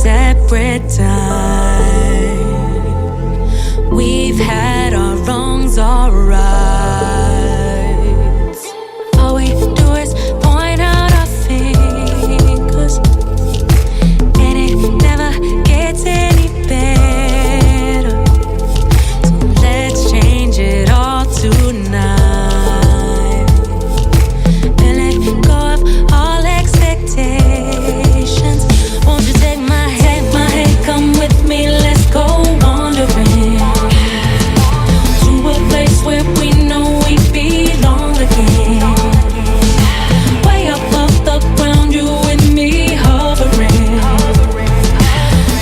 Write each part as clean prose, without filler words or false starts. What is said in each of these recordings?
separate time. We've had our wrongs, our rights. All we do is point out our fingers, and it never gets any better. So let's change it all tonight and let go of all expectations. Won't you take my hand, come with me, let's go wandering to a place where we know we belong again. Way up off the ground, you and me hovering.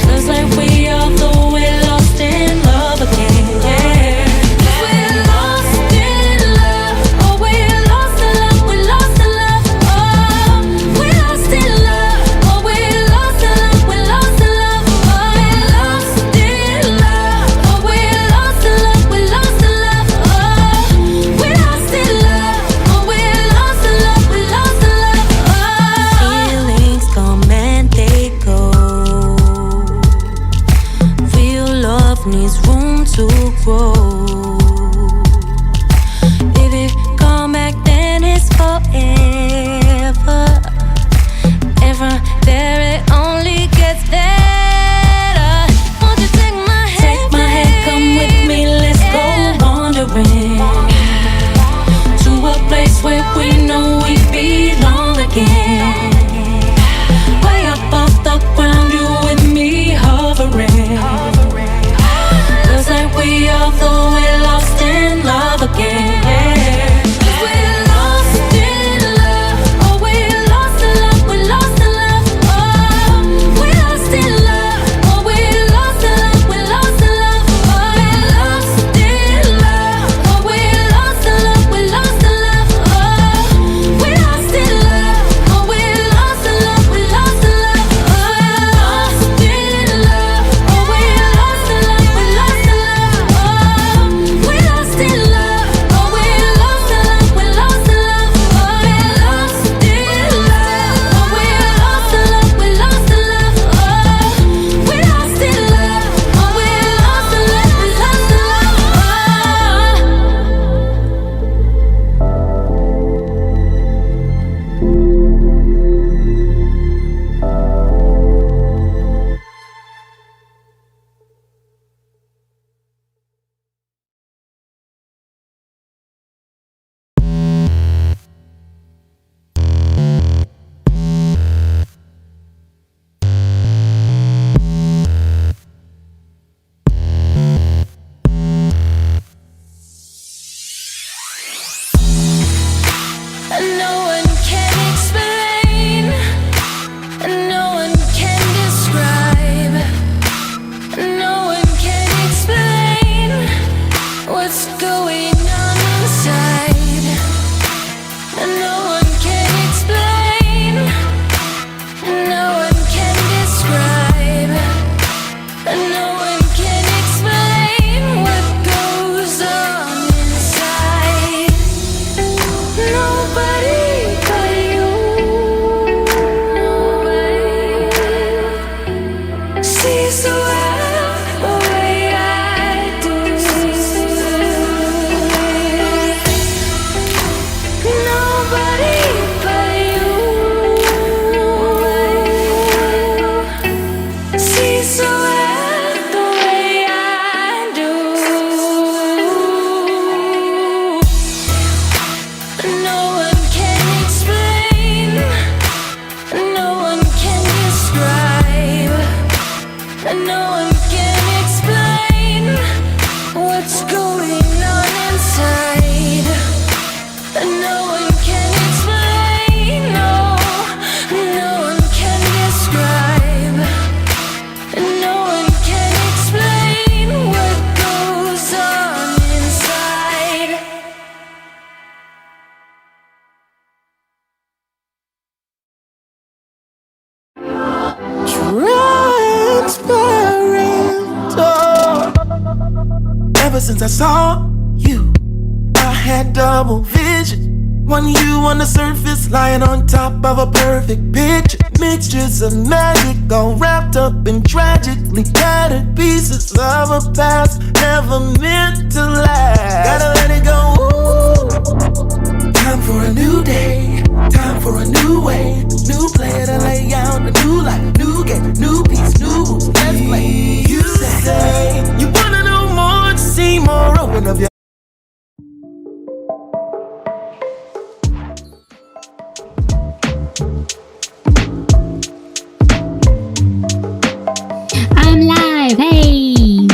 Feels like we are the way lost in love again. Yeah. We're lost in love, oh we're lost in love, we're lost in love, oh we're lost in love, oh we're lost in love, we're lost in love, oh we're lost in love, oh we're lost in love, we're lost in love, oh we're lost in love, oh we're lost in love, we're lost in love, oh. Feelings come and they go. Real love needs room to grow. If it come back, then it's forever. And from there it only gets better. Won't you take my hand, come with me, let's go wandering to a place where we know we belong again. Way up off the ground, you and me hovering. Feels like we are the way sees the world the way I do. Nobody but you sees the world the way I do. No one can explain, no one can describe, no one can explain what's going on inside. No one can explain, no, no one can describe, no one can explain what goes on inside. Transparent. Ever since I saw you, I had double vision. One you on the surface, lying on top of a perfect picture. Mixtures of magic, all wrapped up in tragically tattered pieces of a past never meant to last. Gotta let it go. Ooh. Time for a new day, time for a new way, new play to lay out a new life, new game, new piece, new rules. Let's play. You say you wanna know more, to see more, open up your. I'm live, hey!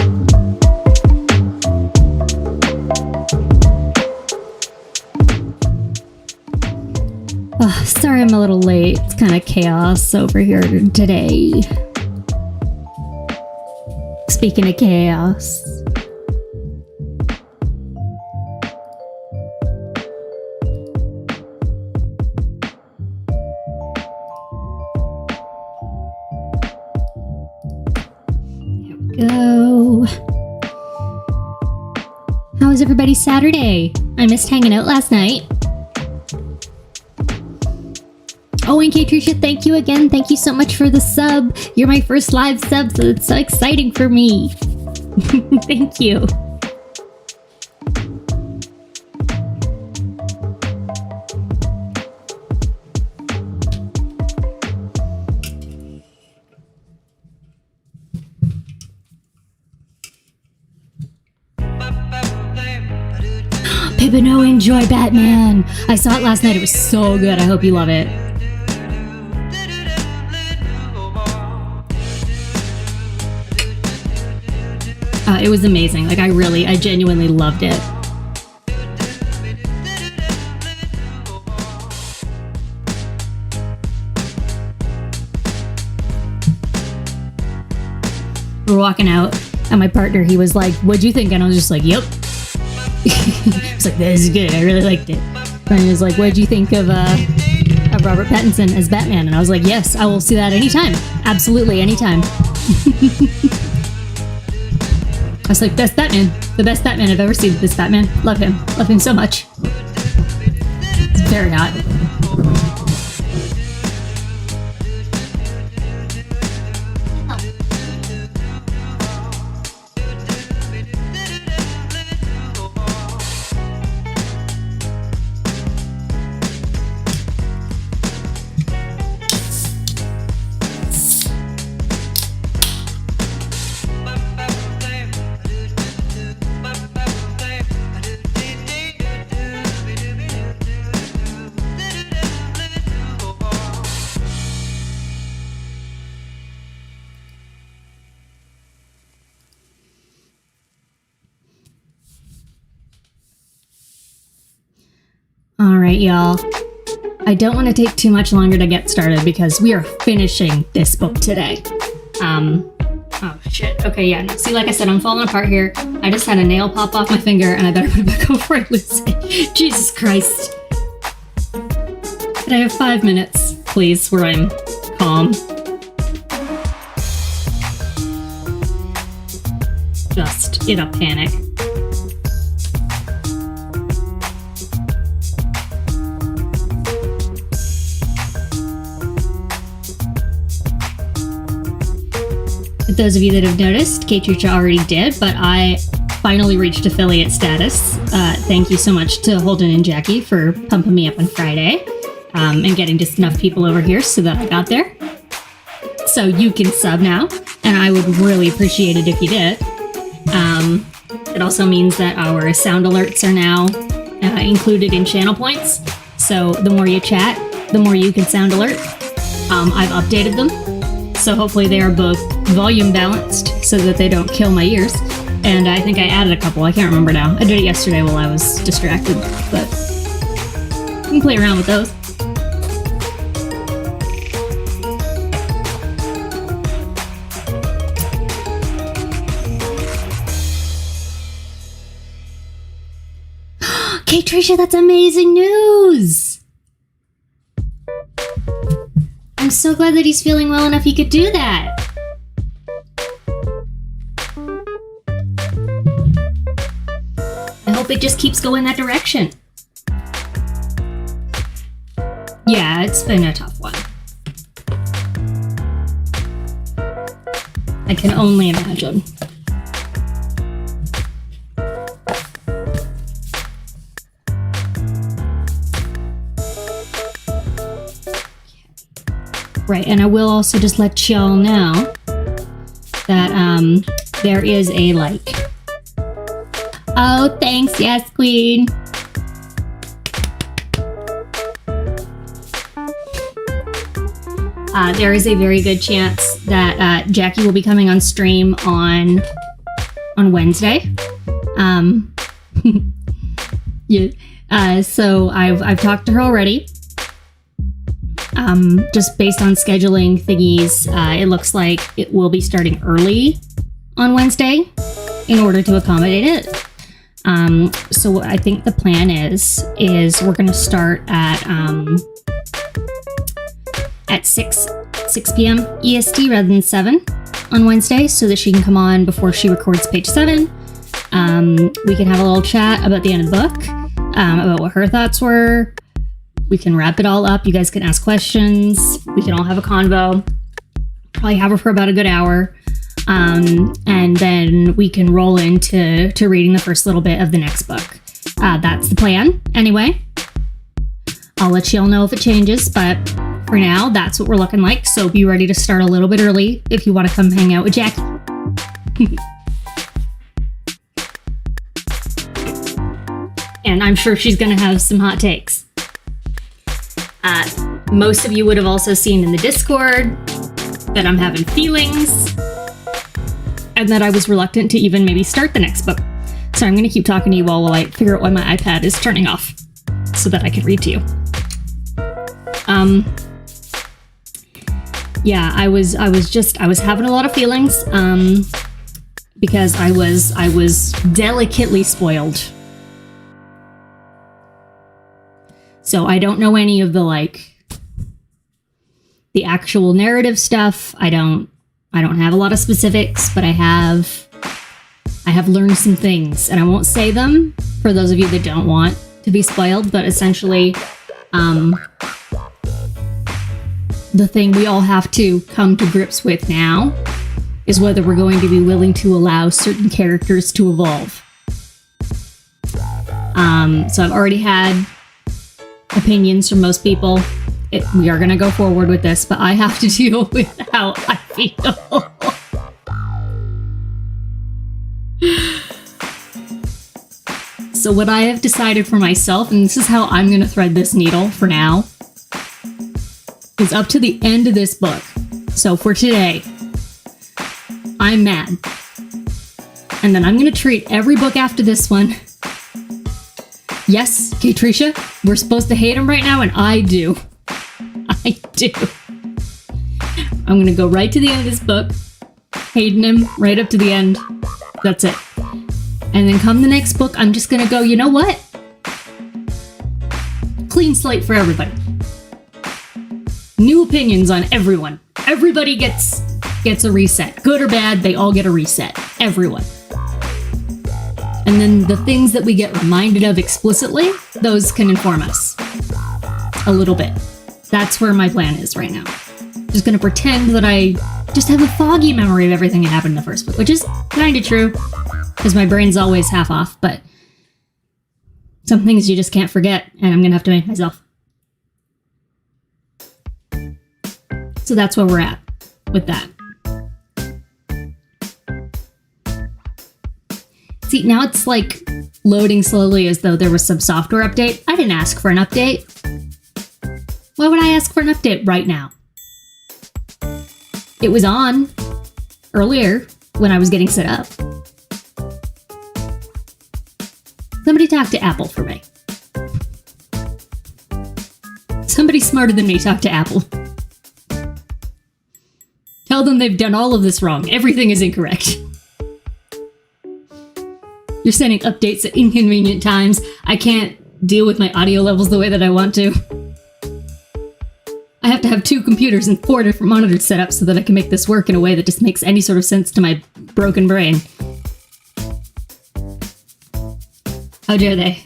Oh, sorry I'm a little late. It's kind of chaos over here today. Speaking of chaos. Go. How was everybody's Saturday? I missed hanging out last night. Oh, and Tricia, thank you again. Thank you so much for the sub. You're my first live sub, so it's so exciting for me. Thank you. Pippino, enjoy Batman. I saw it last night. It was so good. I hope you love it. It was amazing. Like, I genuinely loved it. We're walking out, and my partner, he was like, "What'd you think?" And I was just like, "Yep." I was like, "This is good. I really liked it." And he was like, "What'd you think of Robert Pattinson as Batman?" And I was like, "Yes, I will see that anytime. Absolutely, anytime." I was like, "Best Batman. The best Batman I've ever seen. This Batman. Love him. Love him so much." It's very hot. All right, y'all. I don't want to take too much longer to get started because we are finishing this book today. Oh shit. Okay, yeah. See, like I said, I'm falling apart here. I just had a nail pop off my finger and I better put it back on before I lose it. Jesus Christ. Can I have 5 minutes, please, where I'm calm? Just in a panic. those of you that have noticed, Kate already did, but I finally reached affiliate status. Thank you so much to Holden and Jackie for pumping me up on Friday and getting just enough people over here so that I got there. So you can sub now, and I would really appreciate it if you did. It also means that our sound alerts are now included in channel points. So the more you chat, the more you can sound alert. I've updated them, so hopefully they are both volume balanced so that they don't kill my ears. And I think I added a couple, I can't remember now. I did it yesterday while I was distracted, but you can play around with those. Hey Tricia, that's amazing news! I'm so glad that he's feeling well enough he could do that. I hope it just keeps going that direction. Yeah, it's been a tough one. I can only imagine. Right, and I will also just let y'all know that there is a like. Oh, thanks, yes, Queen. There is a very good chance that Jackie will be coming on stream on Wednesday. Yeah. So I've talked to her already. Just based on scheduling thingies, it looks like it will be starting early on Wednesday in order to accommodate it. So what I think the plan is we're going to start at 6 p.m. EST rather than 7 on Wednesday so that she can come on before she records page 7. We can have a little chat about the end of the book, about what her thoughts were. We can wrap it all up. You guys can ask questions. We can all have a convo. Probably have her for about a good hour. And then we can roll into reading the first little bit of the next book. That's the plan. Anyway, I'll let y'all know if it changes, but for now, that's what we're looking like. So be ready to start a little bit early if you want to come hang out with Jackie. And I'm sure she's going to have some hot takes. Most of you would have also seen in the Discord that I'm having feelings and that I was reluctant to even maybe start the next book. So I'm going to keep talking to you all while I figure out why my iPad is turning off so that I can read to you. Yeah, I was having a lot of feelings because I was delicately spoiled. So I don't know any of the actual narrative stuff. I don't have a lot of specifics, but I have learned some things, and I won't say them for those of you that don't want to be spoiled, but essentially the thing we all have to come to grips with now is whether we're going to be willing to allow certain characters to evolve. So I've already had opinions from most people. We are going to go forward with this, but I have to deal with how I feel. So what I have decided for myself, and this is how I'm going to thread this needle for now, is up to the end of this book. So for today, I'm mad. And then I'm going to treat every book after this one. Yes, Tricia, we're supposed to hate him right now, and I do. I do. I'm going to go right to the end of this book, hating him right up to the end. That's it. And then come the next book, I'm just going to go, you know what? Clean slate for everybody. New opinions on everyone. Everybody gets a reset. Good or bad, they all get a reset. Everyone. And then the things that we get reminded of explicitly, those can inform us a little bit. That's where my plan is right now. Just gonna pretend that I just have a foggy memory of everything that happened in the first book, which is kind of true, because my brain's always half off, but some things you just can't forget, and I'm gonna have to make myself. So that's where we're at with that. See, now it's like loading slowly as though there was some software update. I didn't ask for an update. Why would I ask for an update right now? It was on earlier when I was getting set up. Somebody talk to Apple for me. Somebody smarter than me talk to Apple. Tell them they've done all of this wrong. Everything is incorrect. You're sending updates at inconvenient times. I can't deal with my audio levels the way that I want to. I have to have 2 computers and 4 different monitors set up so that I can make this work in a way that just makes any sort of sense to my broken brain. How dare they?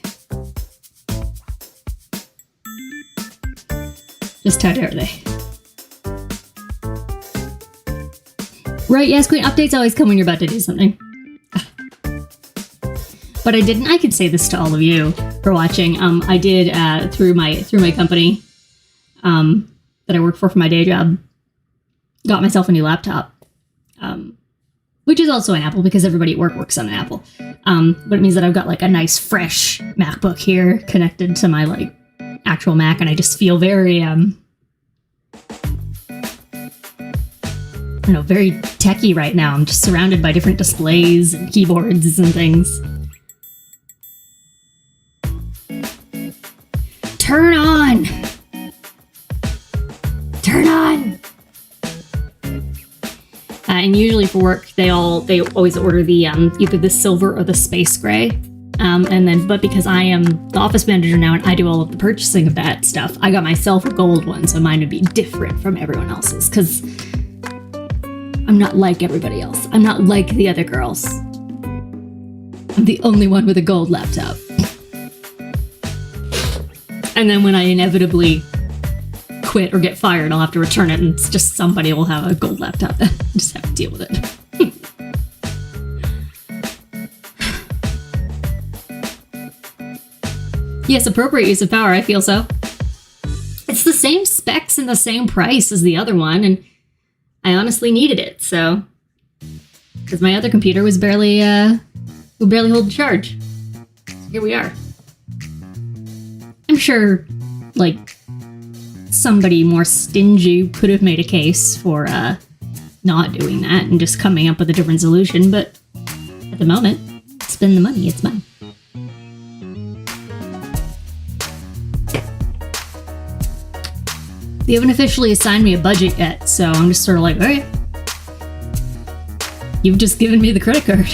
Just how dare they? Right, yes, Queen, updates always come when you're about to do something. But I could say this to all of you for watching. I did, through my company, that I work for my day job, got myself a new laptop, which is also an Apple because everybody at work works on an Apple. But it means that I've got like a nice fresh MacBook here connected to my like actual Mac, and I just feel very, I don't know, very techie right now. I'm just surrounded by different displays and keyboards and things. Turn on! Turn on! And usually for work, they always order the either the silver or the space gray. But because I am the office manager now and I do all of the purchasing of that stuff, I got myself a gold one, so mine would be different from everyone else's, because I'm not like everybody else. I'm not like the other girls. I'm the only one with a gold laptop. And then when I inevitably quit or get fired, I'll have to return it, and it's just somebody will have a gold laptop. I just have to deal with it. Yes, appropriate use of power, I feel so. It's the same specs and the same price as the other one, and I honestly needed it, so. Because my other computer was barely hold the charge. Here we are. I'm sure, like, somebody more stingy could have made a case for not doing that and just coming up with a different solution, but at the moment, spend the money, it's mine. They haven't officially assigned me a budget yet, so I'm just sort of like, alright. You've just given me the credit card.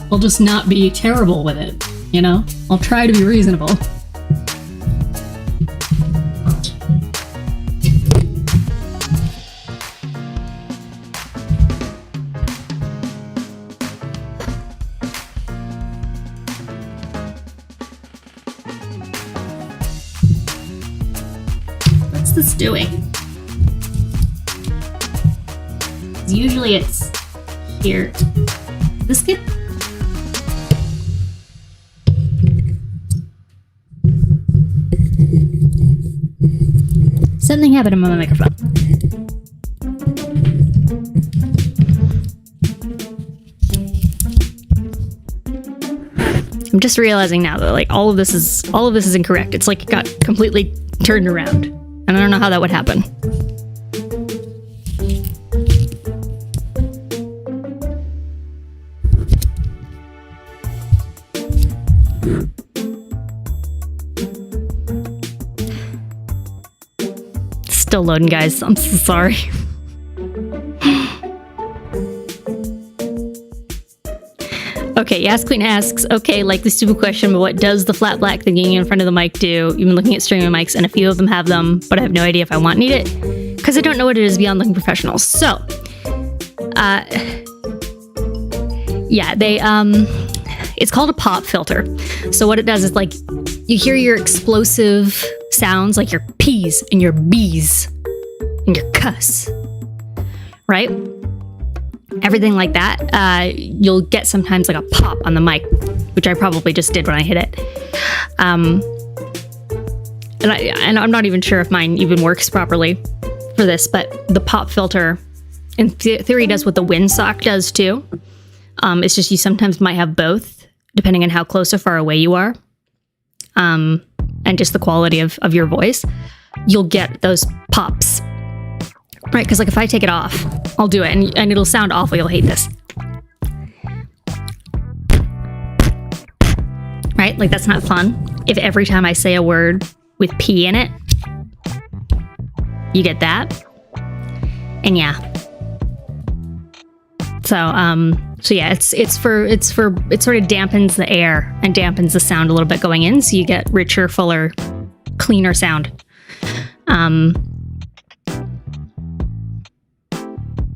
I'll just not be terrible with it, you know? I'll try to be reasonable. What's this doing? Usually it's here. This good? Something happened on my microphone. I'm just realizing now that like all of this is incorrect. It's like it got completely turned around, and I don't know how that would happen. Still loading, guys. I'm so sorry. Okay, Yes Queen asks, okay, like the stupid question, but what does the flat black thingy in front of the mic do? You've been looking at streaming mics, and a few of them have them, but I have no idea if I need it, because I don't know what it is beyond looking professional. So, yeah, it's called a pop filter. So what it does is like, you hear your explosive sounds, like your P's and your B's and your cuss. right? Everything like that, you'll get sometimes like a pop on the mic, which I probably just did when I hit it. And I'm not even sure if mine even works properly for this, but the pop filter in theory does what the windsock does too. It's just you sometimes might have both, depending on how close or far away you are, and just the quality of your voice. You'll get those pops, right? Because like if I take it off, I'll do it, and it'll sound awful. You'll hate this, right? Like that's not fun. If every time I say a word with P in it, you get that, and yeah. So yeah, it sort of dampens the air and dampens the sound a little bit going in, so you get richer, fuller, cleaner sound.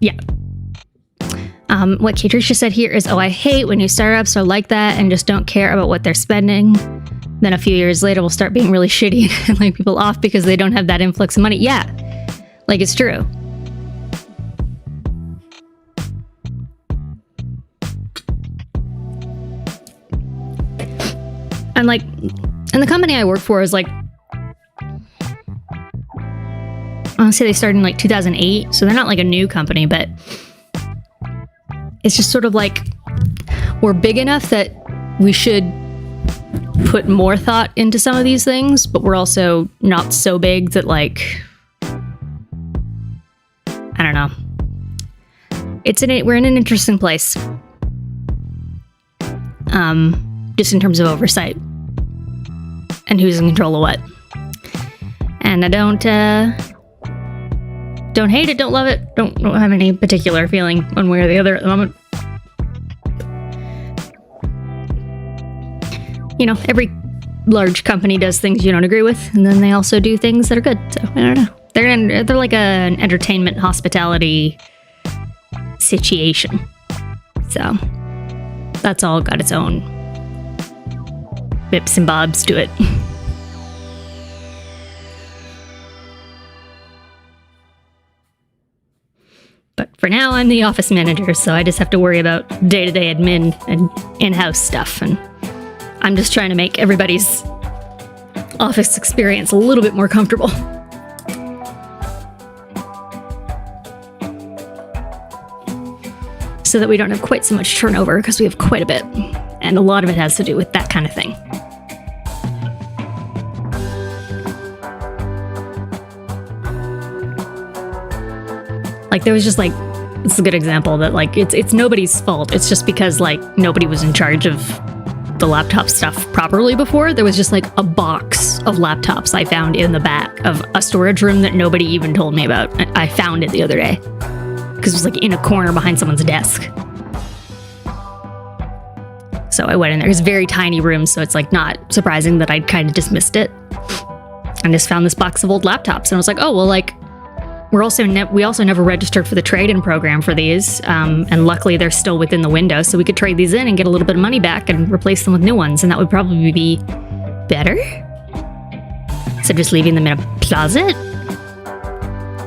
Yeah. What Katricia said here is, I hate when new startups are like that and just don't care about what they're spending. Then a few years later, we'll start being really shitty and laying people off because they don't have that influx of money. Yeah, like it's true. And the company I work for is like, I want to say they started in like 2008, so they're not like a new company, but it's just sort of like we're big enough that we should put more thought into some of these things, but we're also not so big that like, I don't know. We're in an interesting place. Just in terms of oversight and who's in control of what. And I don't hate it, don't love it, don't have any particular feeling one way or the other at the moment. You know, every large company does things you don't agree with, and then they also do things that are good. So I don't know. They're like an entertainment hospitality situation. So that's all got its own bips and bobs to it. But for now, I'm the office manager, so I just have to worry about day-to-day admin and in-house stuff, and I'm just trying to make everybody's office experience a little bit more comfortable. So that we don't have quite so much turnover, because we have quite a bit. And a lot of it has to do with that kind of thing. Like there was just like, it's a good example that like, it's nobody's fault. It's just because like nobody was in charge of the laptop stuff properly before. There was just like a box of laptops I found in the back of a storage room that nobody even told me about. I found it the other day because it was like in a corner behind someone's desk. So I went in there. It was a very tiny room, so it's like not surprising that I'd kind of dismissed it. And just found this box of old laptops, and I was like, oh well, like we also never registered for the trade-in program for these, and luckily they're still within the window, so we could trade these in and get a little bit of money back and replace them with new ones, and that would probably be better. So just leaving them in a closet?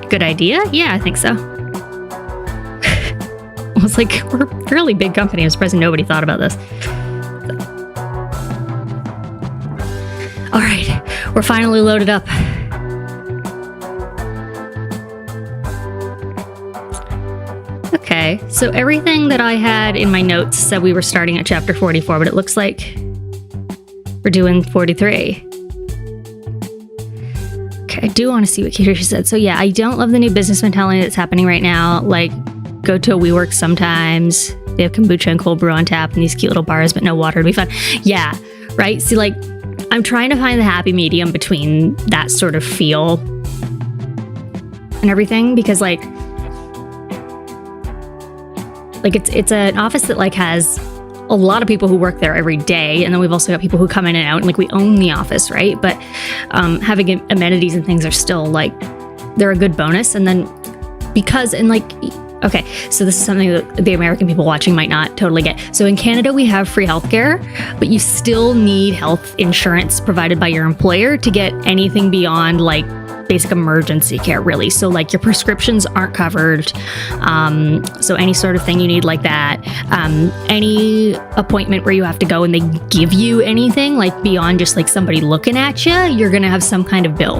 Good idea? Yeah, I think so. I was like, we're a fairly big company. I'm surprised nobody thought about this. All right, we're finally loaded up. Okay, so everything that I had in my notes said we were starting at chapter 44, but it looks like we're doing 43. Okay, I do want to see what Katricia said. So yeah, I don't love the new business mentality that's happening right now. Like, go to a WeWork sometimes. They have kombucha and cold brew on tap and these cute little bars, but no water to be fun. Yeah, right? See, like, I'm trying to find the happy medium between that sort of feel and everything, because like it's an office that like has a lot of people who work there every day, and then we've also got people who come in and out, and like we own the office, right? But having amenities and things are still like, they're a good bonus. And then because, and like, okay, so this is something that the American people watching might not totally get. So in Canada, we have free healthcare, but you still need health insurance provided by your employer to get anything beyond like basic emergency care, really. So like your prescriptions aren't covered. So any sort of thing you need like that, any appointment where you have to go and they give you anything like beyond just like somebody looking at you, you're going to have some kind of bill.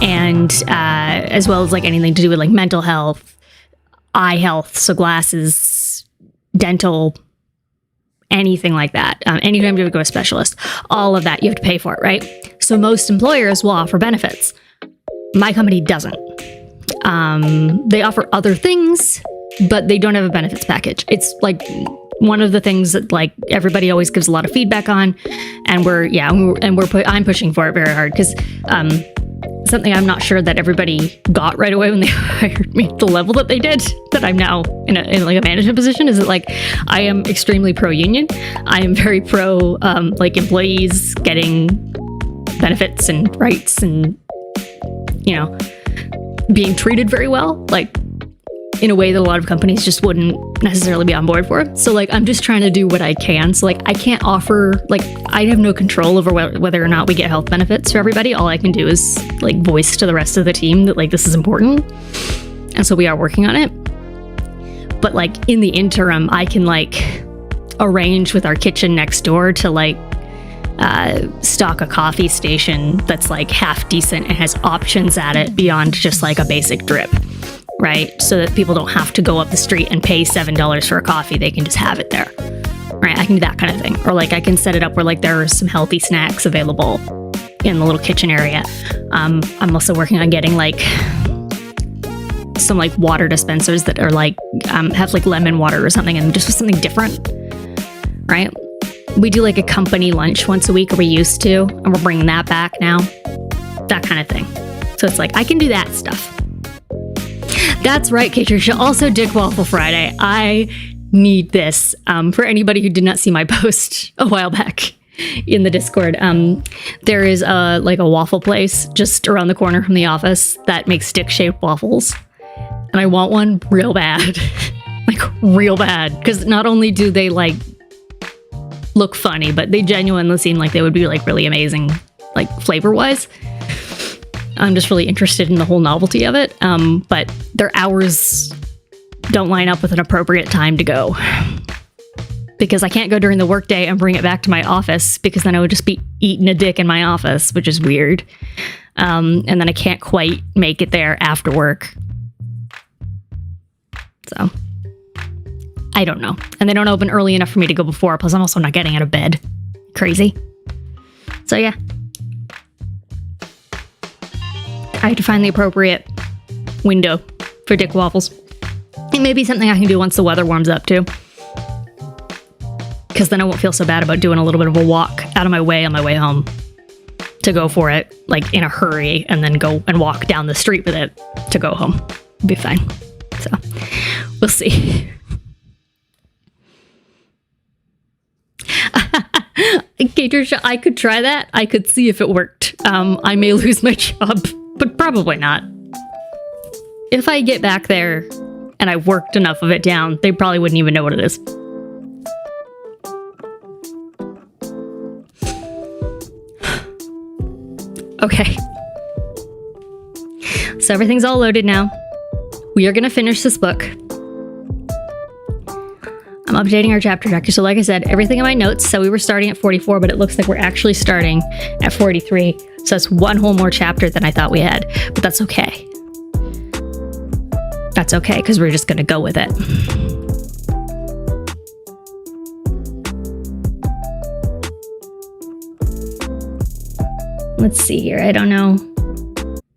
And as well as like anything to do with like mental health, eye health, so glasses, dental, anything like that. Anytime you go to a specialist, all of that you have to pay for it, right? So most employers will offer benefits. My company doesn't. They offer other things, but they don't have a benefits package. It's like one of the things that like everybody always gives a lot of feedback on, and I'm pushing for it very hard because something I'm not sure that everybody got right away when they hired me at the level that they did, that I'm now in like a management position, is that like I am extremely pro-union. I am very pro like employees getting benefits and rights and, you know, being treated very well, like in a way that a lot of companies just wouldn't necessarily be on board for. So like I'm just trying to do what I can. So like I can't offer, like I have no control over whether or not we get health benefits for everybody. All I can do is like voice to the rest of the team that like this is important. And so we are working on it. But like in the interim, I can like arrange with our kitchen next door to like stock a coffee station that's like half decent and has options at it beyond just like a basic drip. Right? So that people don't have to go up the street and pay $7 for a coffee. They can just have it there. Right? I can do that kind of thing. Or like I can set it up where like there are some healthy snacks available in the little kitchen area. I'm also working on getting like some like water dispensers that are like have like lemon water or something, and just something different. Right? We do like a company lunch once a week, or we used to, and we're bringing that back now. That kind of thing. So it's like I can do that stuff. That's right, Katricia. Also, Dick Waffle Friday. I need this. For anybody who did not see my post a while back in the Discord, there is a waffle place just around the corner from the office that makes stick-shaped waffles, and I want one real bad, like real bad. Because not only do they like look funny, but they genuinely seem like they would be like really amazing, like flavor-wise. I'm just really interested in the whole novelty of it, but their hours don't line up with an appropriate time to go. Because I can't go during the workday and bring it back to my office, because then I would just be eating a dick in my office, which is weird. And then I can't quite make it there after work. So, I don't know. And they don't open early enough for me to go before, plus I'm also not getting out of bed. Crazy. So yeah. I have to find the appropriate window for Dick Waffles. It may be something I can do once the weather warms up too. Because then I won't feel so bad about doing a little bit of a walk out of my way on my way home to go for it, like in a hurry, and then go and walk down the street with it to go home. It'll be fine. So, we'll see. Katricia, I could try that. I could see if it worked. I may lose my job, but probably not. If I get back there and I worked enough of it down, they probably wouldn't even know what it is. Okay. So everything's all loaded now. We are going to finish this book. I'm updating our chapter tracker. So like I said, everything in my notes, so we were starting at 44, but it looks like we're actually starting at 43. So it's one whole more chapter than I thought we had, but that's okay. That's okay, because we're just going to go with it. Let's see here. I don't know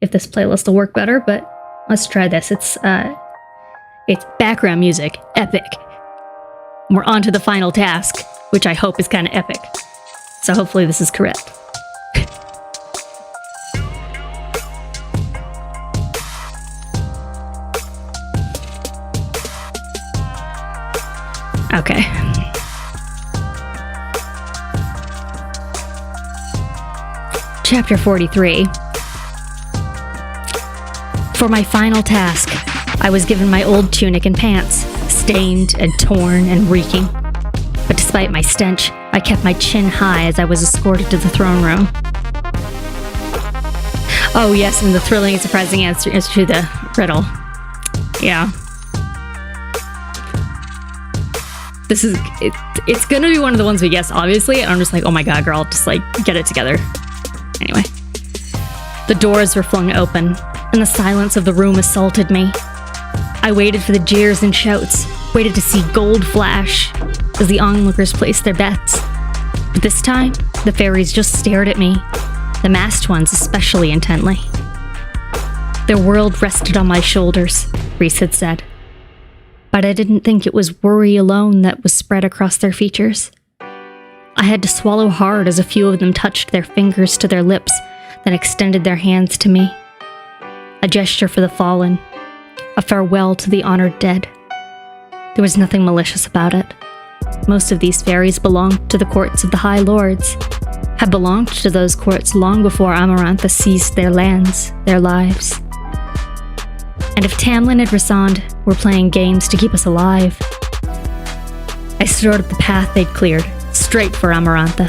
if this playlist will work better, but let's try this. It's background music, epic. We're on to the final task, which I hope is kind of epic. So hopefully this is correct. Okay. Chapter 43. For my final task, I was given my old tunic and pants, stained and torn and reeking. But despite my stench, I kept my chin high as I was escorted to the throne room. Oh yes, and the thrilling and surprising answer is to the riddle. Yeah. This is, it's gonna be one of the ones we guess, obviously, and I'm just like, oh my god, girl, just like, get it together. Anyway. The doors were flung open, and the silence of the room assaulted me. I waited for the jeers and shouts, waited to see gold flash as the onlookers placed their bets. But this time, the fairies just stared at me, the masked ones especially intently. Their world rested on my shoulders, Reese had said. But I didn't think it was worry alone that was spread across their features. I had to swallow hard as a few of them touched their fingers to their lips, then extended their hands to me. A gesture for the fallen, a farewell to the honored dead. There was nothing malicious about it. Most of these fairies belonged to the courts of the High Lords, had belonged to those courts long before Amarantha seized their lands, their lives. And if Tamlin and Rhysand were playing games to keep us alive, I strode up the path they'd cleared, straight for Amarantha.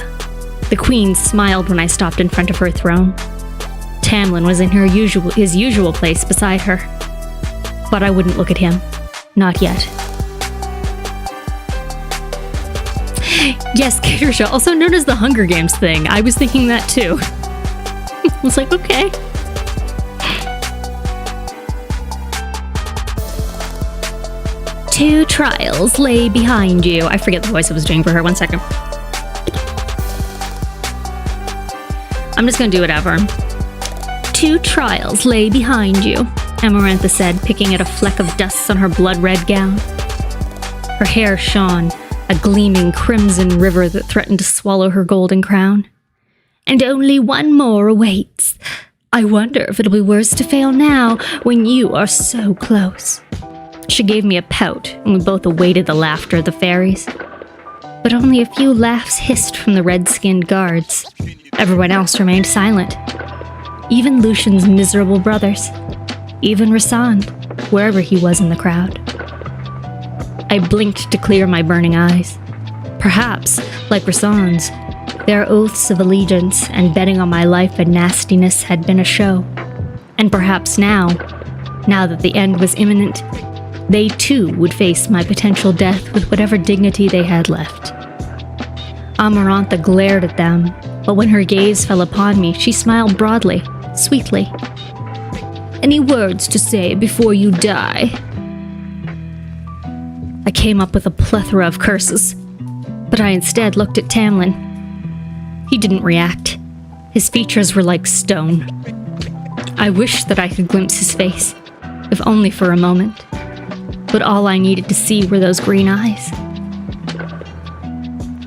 The queen smiled when I stopped in front of her throne. Tamlin was in his usual place beside her. But I wouldn't look at him. Not yet. Yes, Catersha, also known as the Hunger Games thing. I was thinking that too. I was like, okay. Two trials lay behind you. I forget the voice I was doing for her. 1 second. I'm just gonna do whatever. Two trials lay behind you, Amarantha said, picking at a fleck of dust on her blood-red gown. Her hair shone, a gleaming crimson river that threatened to swallow her golden crown. And only one more awaits. I wonder if it'll be worse to fail now when you are so close. She gave me a pout, and we both awaited the laughter of the fairies. But only a few laughs hissed from the red-skinned guards. Everyone else remained silent. Even Lucian's miserable brothers. Even Rhysand, wherever he was in the crowd. I blinked to clear my burning eyes. Perhaps, like Rhysand's, their oaths of allegiance and betting on my life and nastiness had been a show. And perhaps now that the end was imminent, they too would face my potential death with whatever dignity they had left. Amarantha glared at them, but when her gaze fell upon me, she smiled broadly, sweetly. Any words to say before you die? I came up with a plethora of curses, but I instead looked at Tamlin. He didn't react. His features were like stone. I wished that I could glimpse his face, if only for a moment. But all I needed to see were those green eyes.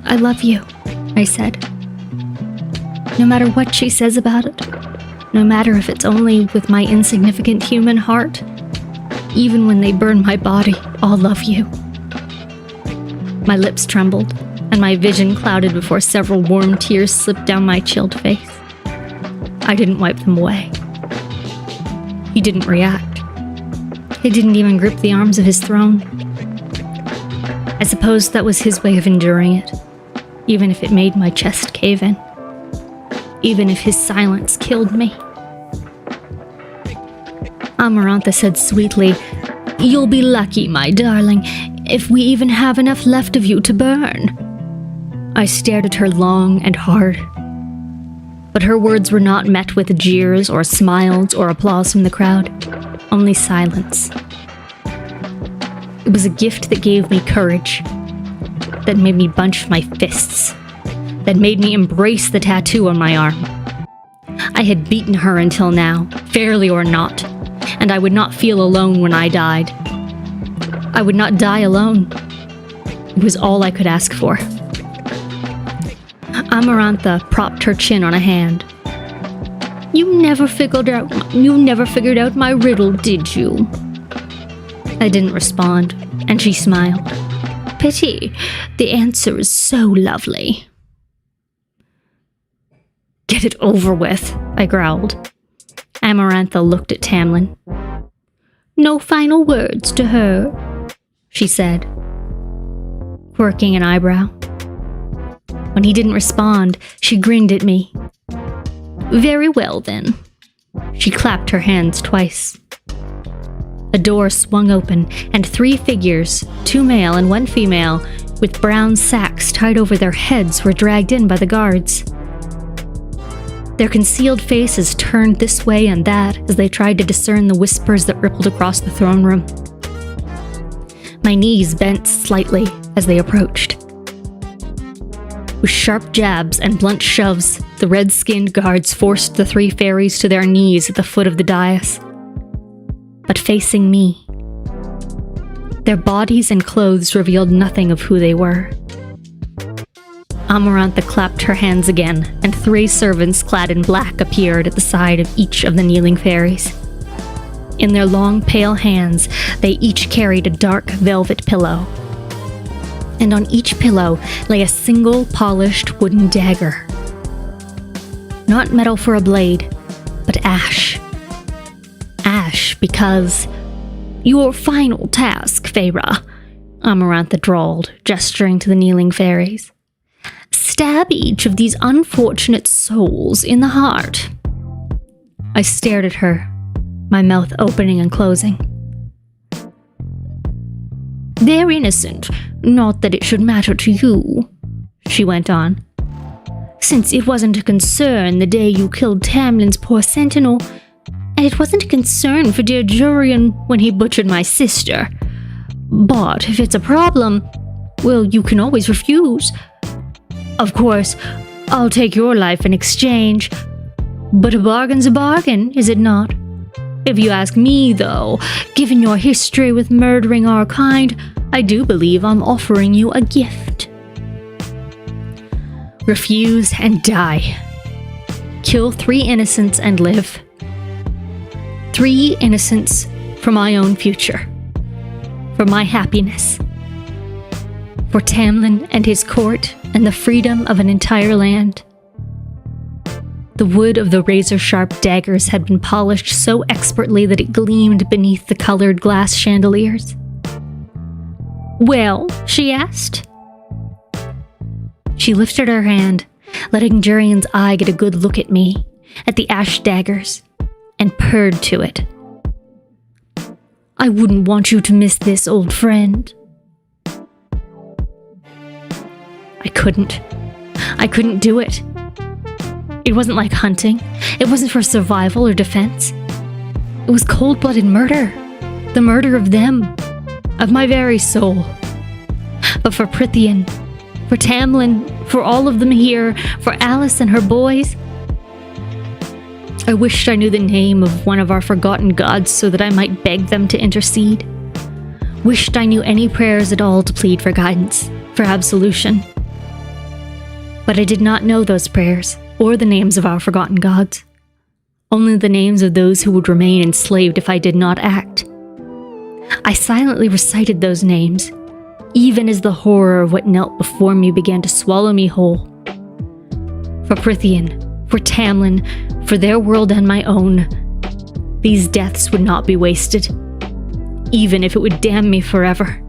I love you, I said. No matter what she says about it, no matter if it's only with my insignificant human heart, even when they burn my body, I'll love you. My lips trembled, and my vision clouded before several warm tears slipped down my chilled face. I didn't wipe them away. He didn't react. He didn't even grip the arms of his throne. I suppose that was his way of enduring it, even if it made my chest cave in. Even if his silence killed me. Amarantha said sweetly, "You'll be lucky, my darling, if we even have enough left of you to burn." I stared at her long and hard. But her words were not met with jeers or smiles or applause from the crowd. Only silence. It was a gift that gave me courage, that made me bunch my fists, that made me embrace the tattoo on my arm. I had beaten her until now, fairly or not, and I would not feel alone when I died. I would not die alone. It was all I could ask for. Amarantha propped her chin on a hand. You never figured out my riddle, did you? I didn't respond, and she smiled. Pity, the answer is so lovely. Get it over with, I growled. Amarantha looked at Tamlin. No final words to her, she said, quirking an eyebrow. When he didn't respond, she grinned at me. Very well, then. She clapped her hands twice. A door swung open, and 3 figures, 2 male and 1 female, with brown sacks tied over their heads, were dragged in by the guards. Their concealed faces turned this way and that as they tried to discern the whispers that rippled across the throne room. My knees bent slightly as they approached. With sharp jabs and blunt shoves, the red-skinned guards forced the 3 fairies to their knees at the foot of the dais. But facing me, their bodies and clothes revealed nothing of who they were. Amarantha clapped her hands again, and 3 servants clad in black appeared at the side of each of the kneeling fairies. In their long, pale hands, they each carried a dark velvet pillow. And on each pillow lay a single polished wooden dagger. Not metal for a blade, but ash. Ash because... "Your final task, Feyre," Amarantha drawled, gesturing to the kneeling fairies. "Stab each of these unfortunate souls in the heart." I stared at her, my mouth opening and closing. "They're innocent, not that it should matter to you," she went on. "Since it wasn't a concern the day you killed Tamlin's poor sentinel, and it wasn't a concern for dear Jurian when he butchered my sister. But if it's a problem, well, you can always refuse. Of course, I'll take your life in exchange, but a bargain's a bargain, is it not? If you ask me, though, given your history with murdering our kind, I do believe I'm offering you a gift. Refuse and die. Kill 3 innocents and live. 3 innocents for my own future. For my happiness. For Tamlin and his court and the freedom of an entire land. The wood of the razor-sharp daggers had been polished so expertly that it gleamed beneath the colored glass chandeliers. "Well?" she asked. She lifted her hand, letting Jurian's eye get a good look at me, at the ash daggers, and purred to it. "I wouldn't want you to miss this, old friend." I couldn't do it. It wasn't like hunting. It wasn't for survival or defense. It was cold-blooded murder. The murder of them. Of my very soul. But for Prythian, for Tamlin, for all of them here, for Alice and her boys, I wished I knew the name of one of our forgotten gods so that I might beg them to intercede. Wished I knew any prayers at all to plead for guidance, for absolution. But I did not know those prayers, or the names of our forgotten gods. Only the names of those who would remain enslaved if I did not act. I silently recited those names, even as the horror of what knelt before me began to swallow me whole. For Prythian, for Tamlin, for their world and my own, these deaths would not be wasted, even if it would damn me forever.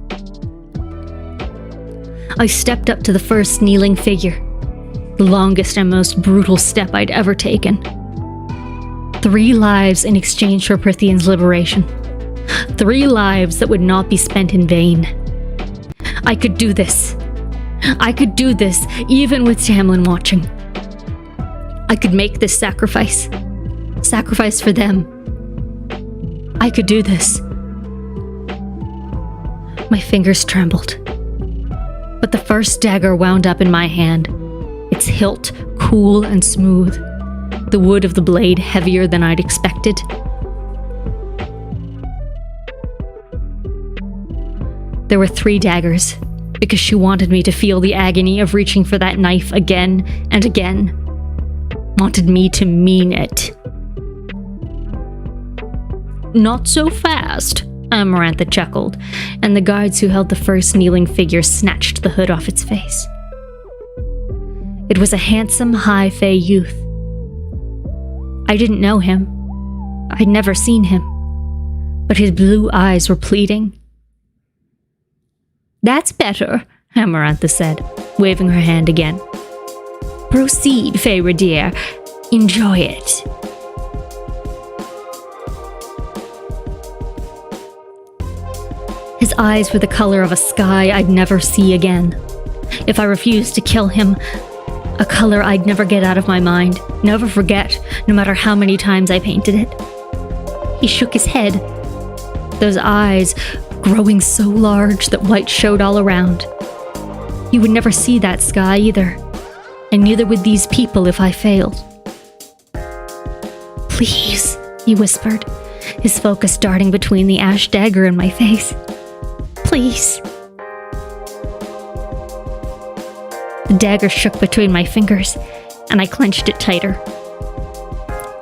I stepped up to the first kneeling figure, the longest and most brutal step I'd ever taken. 3 lives in exchange for Prythian's liberation. 3 lives that would not be spent in vain. I could do this. I could do this, even with Tamlin watching. I could make this sacrifice. Sacrifice for them. I could do this. My fingers trembled. But the first dagger wound up in my hand, its hilt cool and smooth, the wood of the blade heavier than I'd expected. There were 3 daggers, because she wanted me to feel the agony of reaching for that knife again and again. Wanted me to mean it. "Not so fast," Amarantha chuckled, and the guards who held the first kneeling figure snatched the hood off its face. It was a handsome, high fae youth. I didn't know him. I'd never seen him. But his blue eyes were pleading. "That's better," Amarantha said, waving her hand again. "Proceed, Feyre dear. Enjoy it." His eyes were the color of a sky I'd never see again. If I refused to kill him, a color I'd never get out of my mind, never forget, no matter how many times I painted it. He shook his head, those eyes growing so large that white showed all around. You would never see that sky either, and neither would these people if I failed. Please, he whispered, his focus darting between the ash dagger and my face. Please. The dagger shook between my fingers, and I clenched it tighter.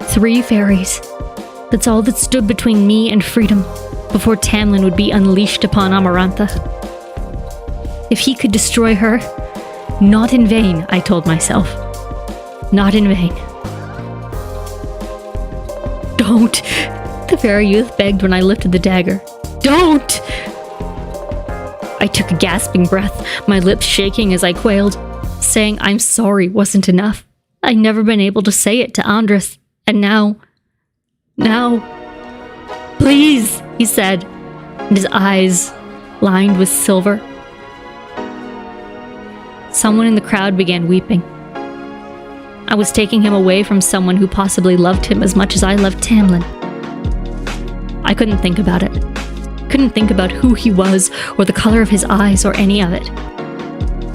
3 fairies. That's all that stood between me and freedom before Tamlin would be unleashed upon Amarantha. If he could destroy her, not in vain, I told myself. Not in vain. Don't, the fairy youth begged when I lifted the dagger. Don't! I took a gasping breath, my lips shaking as I quailed. Saying I'm sorry wasn't enough. I'd never been able to say it to Andres, and now, please, he said, and his eyes lined with silver. Someone in the crowd began weeping. I was taking him away from someone who possibly loved him as much as I loved Tamlin. I couldn't think about it. Couldn't think about who he was, or the color of his eyes, or any of it.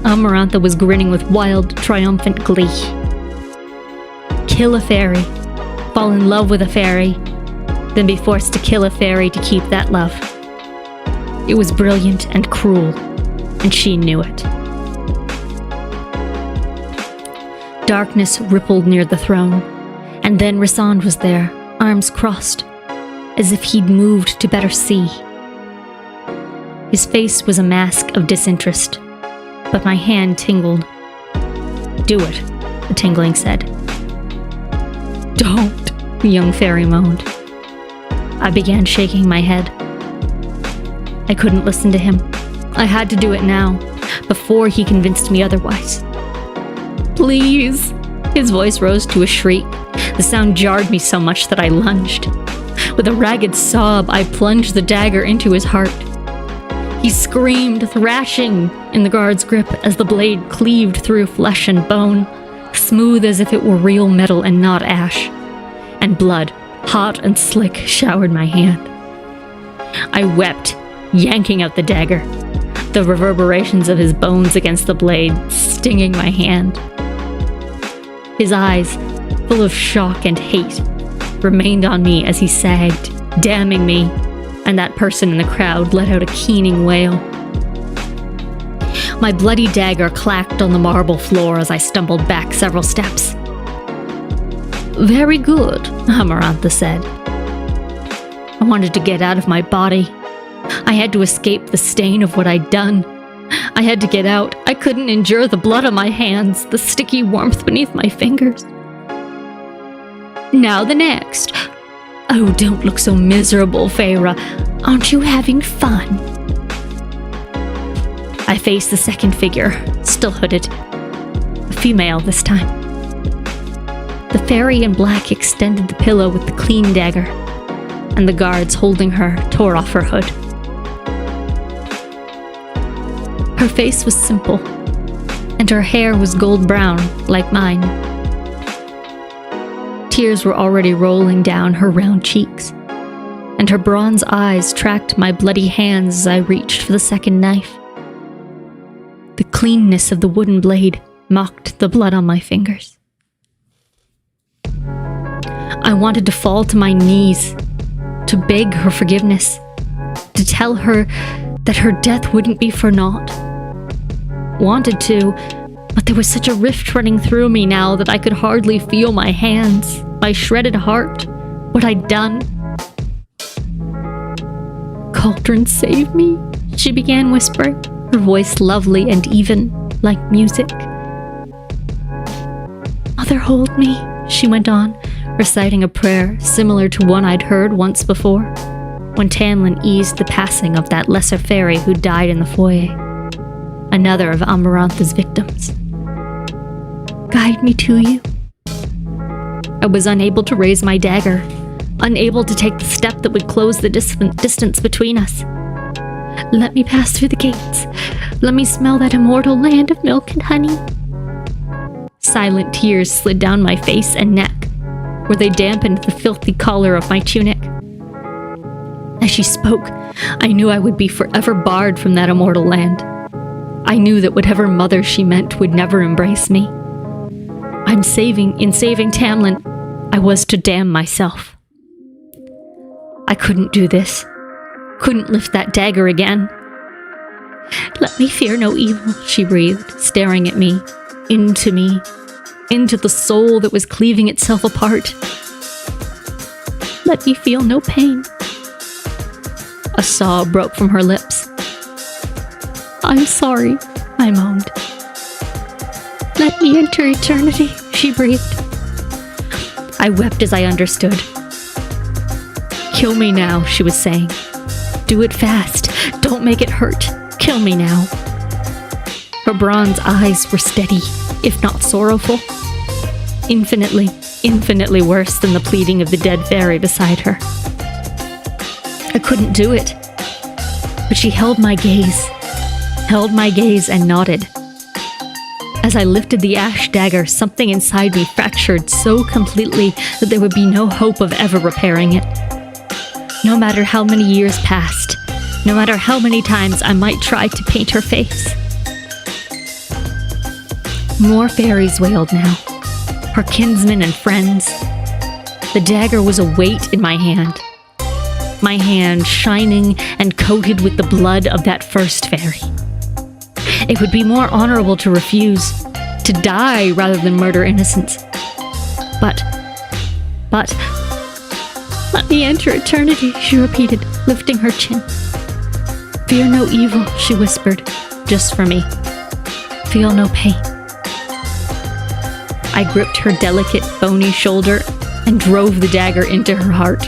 Amarantha was grinning with wild, triumphant glee. Kill a fairy, fall in love with a fairy, then be forced to kill a fairy to keep that love. It was brilliant and cruel, and she knew it. Darkness rippled near the throne, and then Rhysand was there, arms crossed, as if he'd moved to better see. His face was a mask of disinterest, but my hand tingled. Do it, the tingling said. Don't, the young fairy moaned. I began shaking my head. I couldn't listen to him. I had to do it now, before he convinced me otherwise. Please! His voice rose to a shriek. The sound jarred me so much that I lunged. With a ragged sob, I plunged the dagger into his heart. He screamed, thrashing in the guard's grip as the blade cleaved through flesh and bone, smooth as if it were real metal and not ash. And blood, hot and slick, showered my hand. I wept, yanking out the dagger, the reverberations of his bones against the blade stinging my hand. His eyes, full of shock and hate, remained on me as he sagged, damning me, and that person in the crowd let out a keening wail. My bloody dagger clacked on the marble floor as I stumbled back several steps. Very good, Amarantha said. I wanted to get out of my body. I had to escape the stain of what I'd done. I had to get out. I couldn't endure the blood on my hands, the sticky warmth beneath my fingers. Now the next. Oh, don't look so miserable, Feyre. Aren't you having fun? I faced the second figure, still hooded. A female this time. The fairy in black extended the pillow with the clean dagger, and the guards holding her tore off her hood. Her face was simple, and her hair was gold brown, like mine. Tears were already rolling down her round cheeks, and her bronze eyes tracked my bloody hands as I reached for the second knife. The cleanness of the wooden blade mocked the blood on my fingers. I wanted to fall to my knees, to beg her forgiveness, to tell her that her death wouldn't be for naught. Wanted to, but there was such a rift running through me now that I could hardly feel my hands, my shredded heart, what I'd done. Cauldron, save me, she began whispering, her voice lovely and even, like music. Mother, hold me, she went on, reciting a prayer similar to one I'd heard once before, when Tamlin eased the passing of that lesser fairy who died in the foyer, another of Amarantha's victims. Guide me to you. I was unable to raise my dagger, unable to take the step that would close the distance between us. Let me pass through the gates. Let me smell that immortal land of milk and honey. Silent tears slid down my face and neck, where they dampened the filthy collar of my tunic. As she spoke, I knew I would be forever barred from that immortal land. I knew that whatever mother she meant would never embrace me. In saving Tamlin, I was to damn myself. I couldn't do this. Couldn't lift that dagger again. Let me fear no evil, she breathed, staring at me, into the soul that was cleaving itself apart. Let me feel no pain. A sob broke from her lips. I'm sorry, I moaned. Let me enter eternity, she breathed. I wept as I understood. Kill me now, she was saying. Do it fast. Don't make it hurt. Kill me now. Her bronze eyes were steady, if not sorrowful. Infinitely worse than the pleading of the dead fairy beside her. I couldn't do it. But she held my gaze and nodded. As I lifted the ash dagger, something inside me fractured so completely that there would be no hope of ever repairing it. No matter how many years passed, no matter how many times I might try to paint her face. More fairies wailed now, her kinsmen and friends. The dagger was a weight in my hand shining and coated with the blood of that first fairy. It would be more honorable to refuse, to die rather than murder innocents. But, let me enter eternity, she repeated, lifting her chin. Fear no evil, she whispered, just for me. Feel no pain. I gripped her delicate, bony shoulder and drove the dagger into her heart.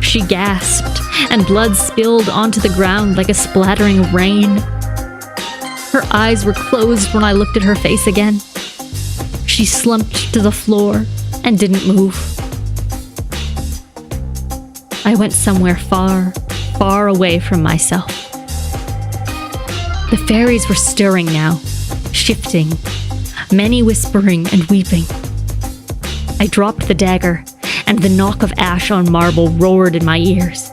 She gasped, and blood spilled onto the ground like a splattering of rain. Her eyes were closed when I looked at her face again. She slumped to the floor and didn't move. I went somewhere far, far away from myself. The fairies were stirring now, shifting, many whispering and weeping. I dropped the dagger, and the knock of ash on marble roared in my ears.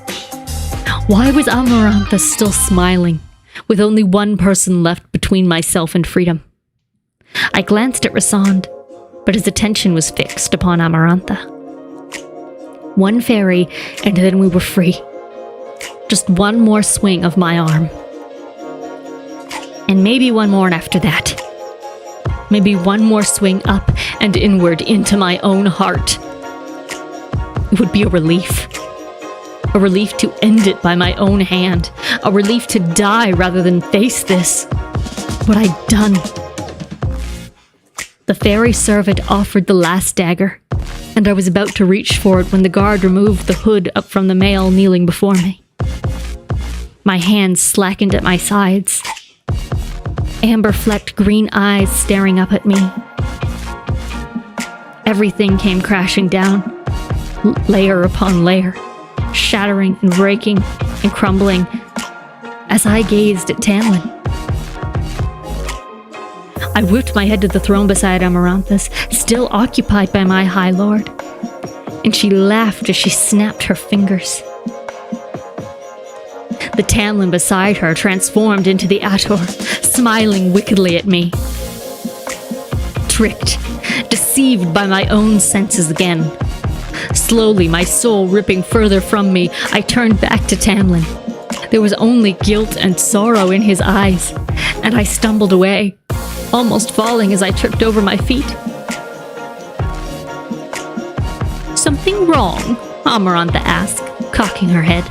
Why was Amarantha still smiling, with only one person left between myself and freedom? I glanced at Rasand, but his attention was fixed upon Amarantha. One fairy, and then we were free. Just one more swing of my arm. And maybe one more after that. Maybe one more swing up and inward into my own heart. It would be a relief. A relief to end it by my own hand. A relief to die rather than face this. What I'd done. The fairy servant offered the last dagger, and I was about to reach for it when the guard removed the hood up from the male kneeling before me. My hands slackened at my sides. Amber-flecked green eyes staring up at me. Everything came crashing down, layer upon layer, shattering and breaking and crumbling as I gazed at Tamlin. I whipped my head to the throne beside Amarantha's, still occupied by my High Lord, and she laughed as she snapped her fingers. The Tamlin beside her transformed into the Ator, smiling wickedly at me. Tricked, deceived by my own senses again. Slowly, my soul ripping further from me, I turned back to Tamlin. There was only guilt and sorrow in his eyes, and I stumbled away, almost falling as I tripped over my feet. Something wrong? Amarantha asked, cocking her head.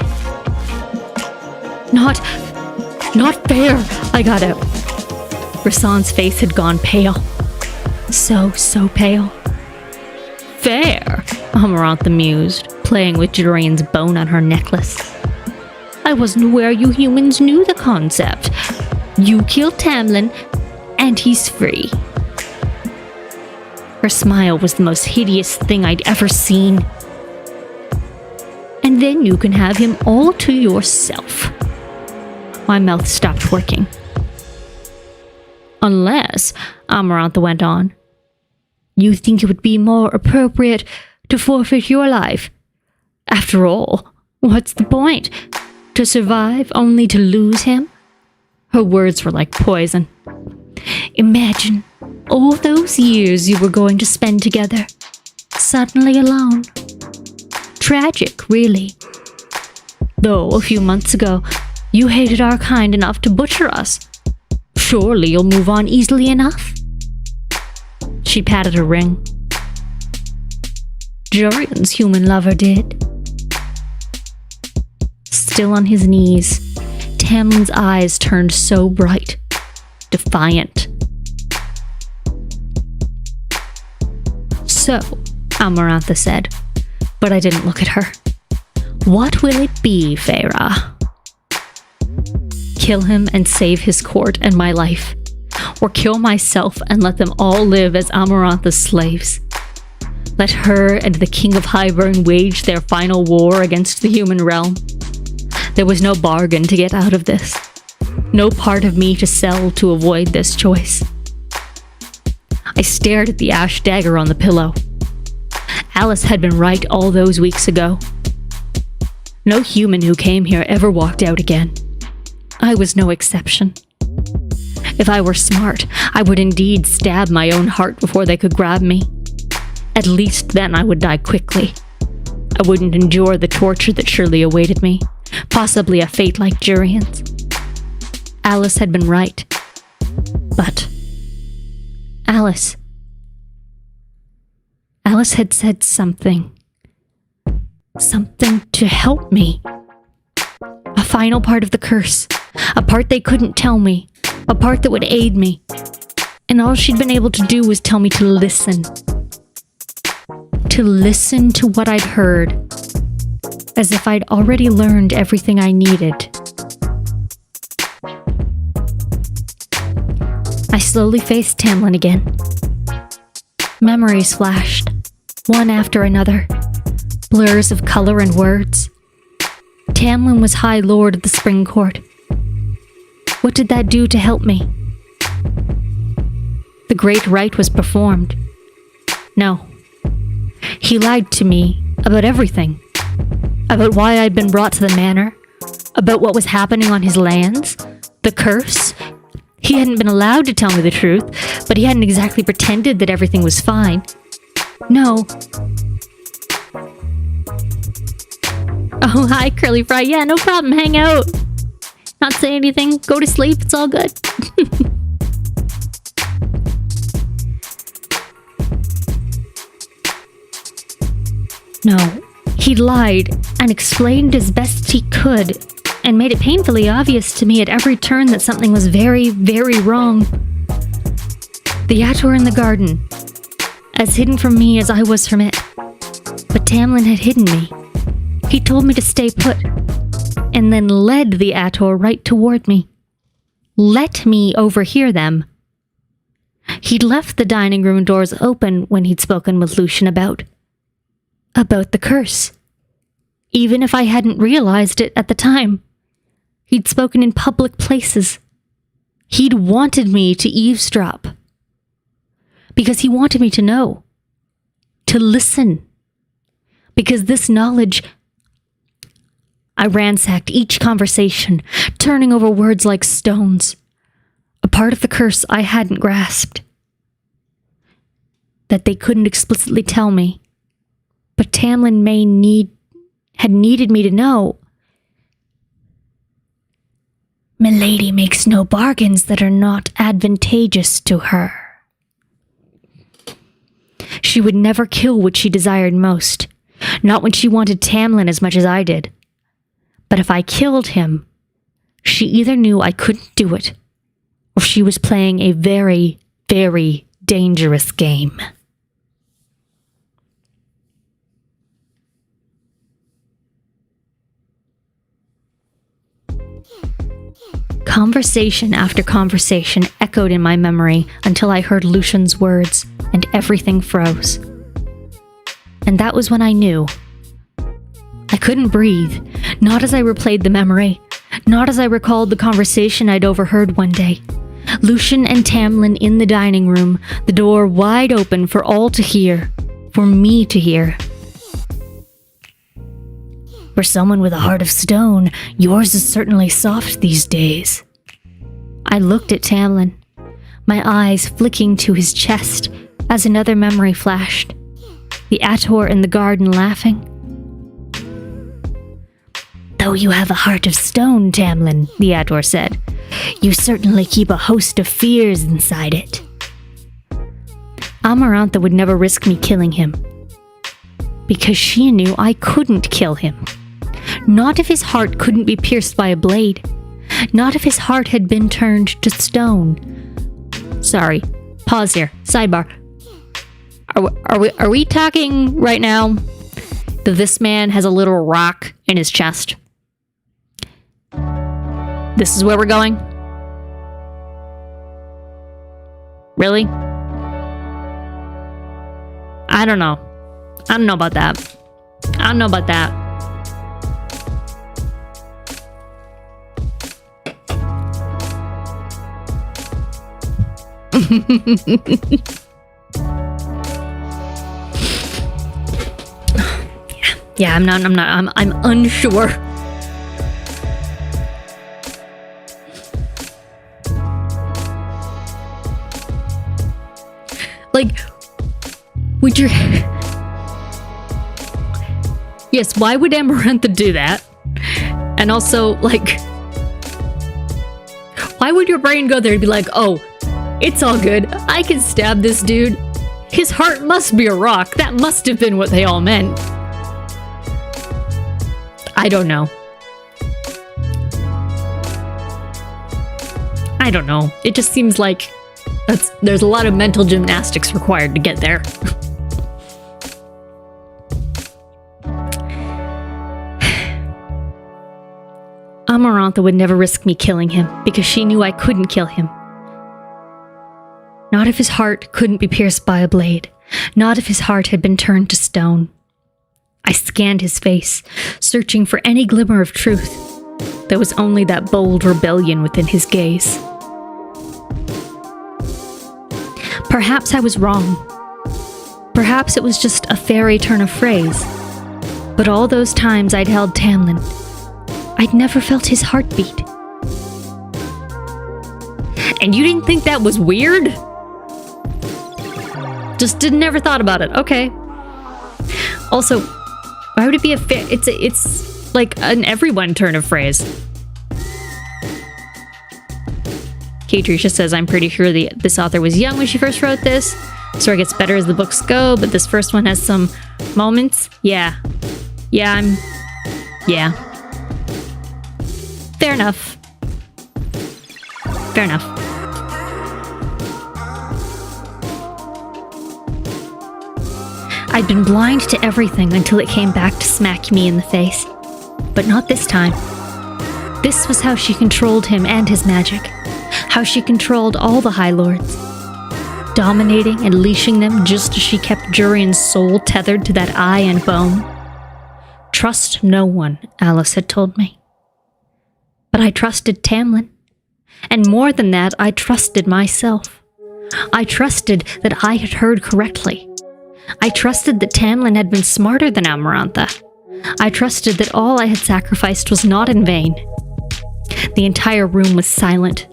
Not fair, I got out. Rasand's face had gone pale. So pale. Fair, Amarantha mused, playing with Jorian's bone on her necklace. I wasn't aware you humans knew the concept. You killed Tamlin, and he's free. Her smile was the most hideous thing I'd ever seen. And then you can have him all to yourself. my mouth stopped working. Unless, Amarantha went on, you think it would be more appropriate to forfeit your life. After all, what's the point? To survive only to lose him? Her words were like poison. Imagine all those years you were going to spend together, suddenly alone. Tragic, really. Though a few months ago, you hated our kind enough to butcher us. Surely you'll move on easily enough. She patted her ring. Jorian's human lover did. Still on his knees, Tamlin's eyes turned so bright, defiant. So, Amarantha said, but I didn't look at her. What will it be, Feyre? Kill him and save his court and my life, or kill myself and let them all live as Amarantha's slaves. Let her and the King of Highburn wage their final war against the human realm. There was no bargain to get out of this. No part of me to sell to avoid this choice. I stared at the ash dagger on the pillow. Alice had been right all those weeks ago. No human who came here ever walked out again. I was no exception. If I were smart, I would indeed stab my own heart before they could grab me. At least then I would die quickly. I wouldn't endure the torture that surely awaited me, possibly a fate like Jurian's. Alice had been right. But Alice had said something. Something to help me. A final part of the curse. A part they couldn't tell me. A part that would aid me. And all she'd been able to do was tell me to listen. To listen to what I'd heard. As if I'd already learned everything I needed. I slowly faced Tamlin again. Memories flashed, one after another. Blurs of color and words. Tamlin was High Lord of the Spring Court. What did that do to help me? The great rite was performed. No. He lied to me about everything. About why I'd been brought to the manor. About what was happening on his lands. The curse. He hadn't been allowed to tell me the truth, but he hadn't exactly pretended that everything was fine. No. Oh, hi, Curly Fry. Yeah, no problem. Hang out. Not say anything. Go to sleep. It's all good. No. He'd lied and explained as best he could and made it painfully obvious to me at every turn that something was very, very wrong. The Attor in the garden. As hidden from me as I was from it. But Tamlin had hidden me. He told me to stay put, and then led the Attor right toward me. Let me overhear them. He'd left the dining room doors open when he'd spoken with Lucian about the curse. Even if I hadn't realized it at the time. He'd spoken in public places. He'd wanted me to eavesdrop. Because he wanted me to know. To listen. Because this knowledge... I ransacked each conversation, turning over words like stones. A part of the curse I hadn't grasped. That they couldn't explicitly tell me. But Tamlin had needed me to know. Milady makes no bargains that are not advantageous to her. She would never kill what she desired most. Not when she wanted Tamlin as much as I did. But if I killed him, she either knew I couldn't do it, or she was playing a very, very dangerous game. Conversation after conversation echoed in my memory until I heard Lucian's words, and everything froze. And that was when I knew. I couldn't breathe, not as I replayed the memory, Not as I recalled the conversation I'd overheard one day. Lucian and Tamlin in the dining room, the door wide open for all to hear, for me to hear. For someone with a heart of stone, yours is certainly soft these days. I looked at Tamlin, my eyes flicking to his chest as another memory flashed. The Ator in the garden laughing. Though you have a heart of stone, Tamlin, the Ator said, you certainly keep a host of fears inside it. Amarantha would never risk me killing him, because she knew I couldn't kill him. Not if his heart couldn't be pierced by a blade. Not if his heart had been turned to stone. Sorry, pause here. Sidebar. Are we talking right now that this man has a little rock in his chest? This is where we're going? Really? I don't know. I don't know about that. I don't know about that. Yeah, I'm unsure. Like, would you... Yes, why would Amarantha do that? And also, like, why would your brain go there and be like, oh, it's all good, I can stab this dude. His heart must be a rock. That must have been what they all meant. I don't know. I don't know. It just seems like there's a lot of mental gymnastics required to get there. Amarantha would never risk me killing him because she knew I couldn't kill him. Not if his heart couldn't be pierced by a blade. Not if his heart had been turned to stone. I scanned his face, searching for any glimmer of truth. There was only that bold rebellion within his gaze. Perhaps I was wrong. Perhaps it was just a fairy turn of phrase. But all those times I'd held Tamlin, I'd never felt his heartbeat. And you didn't think that was weird? Just never thought about it. Okay. Also, why would it be it's like an everyone turn of phrase. Katrisha says, I'm pretty sure this author was young when she first wrote this. Story gets better as the books go, but this first one has some moments. Yeah. Yeah. Fair enough. Fair enough. I'd been blind to everything until it came back to smack me in the face. But not this time. This was how she controlled him and his magic. How she controlled all the High Lords. Dominating and leashing them just as she kept Jurian's soul tethered to that eye and bone. Trust no one, Alice had told me. But I trusted Tamlin. And more than that, I trusted myself. I trusted that I had heard correctly. I trusted that Tamlin had been smarter than Amarantha. I trusted that all I had sacrificed was not in vain. The entire room was silent,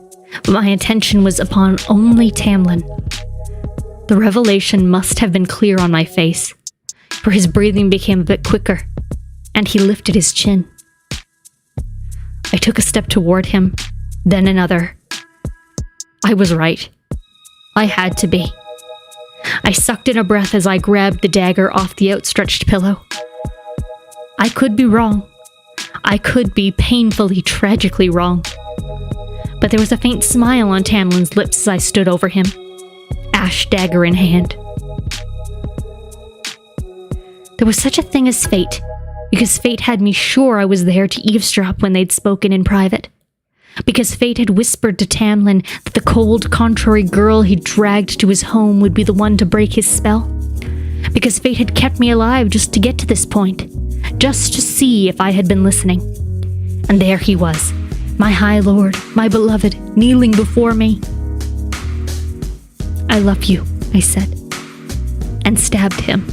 but my attention was upon only Tamlin. The revelation must have been clear on my face, for his breathing became a bit quicker, and he lifted his chin. I took a step toward him, then another. I was right. I had to be. I sucked in a breath as I grabbed the dagger off the outstretched pillow. I could be wrong. I could be painfully, tragically wrong. But there was a faint smile on Tamlin's lips as I stood over him, ash dagger in hand. There was such a thing as fate, because fate had me sure I was there to eavesdrop when they'd spoken in private. Because fate had whispered to Tamlin that the cold, contrary girl he dragged to his home would be the one to break his spell. Because fate had kept me alive just to get to this point, just to see if I had been listening. And there he was, My high lord, my beloved, kneeling before me. I love you, I said, and stabbed him.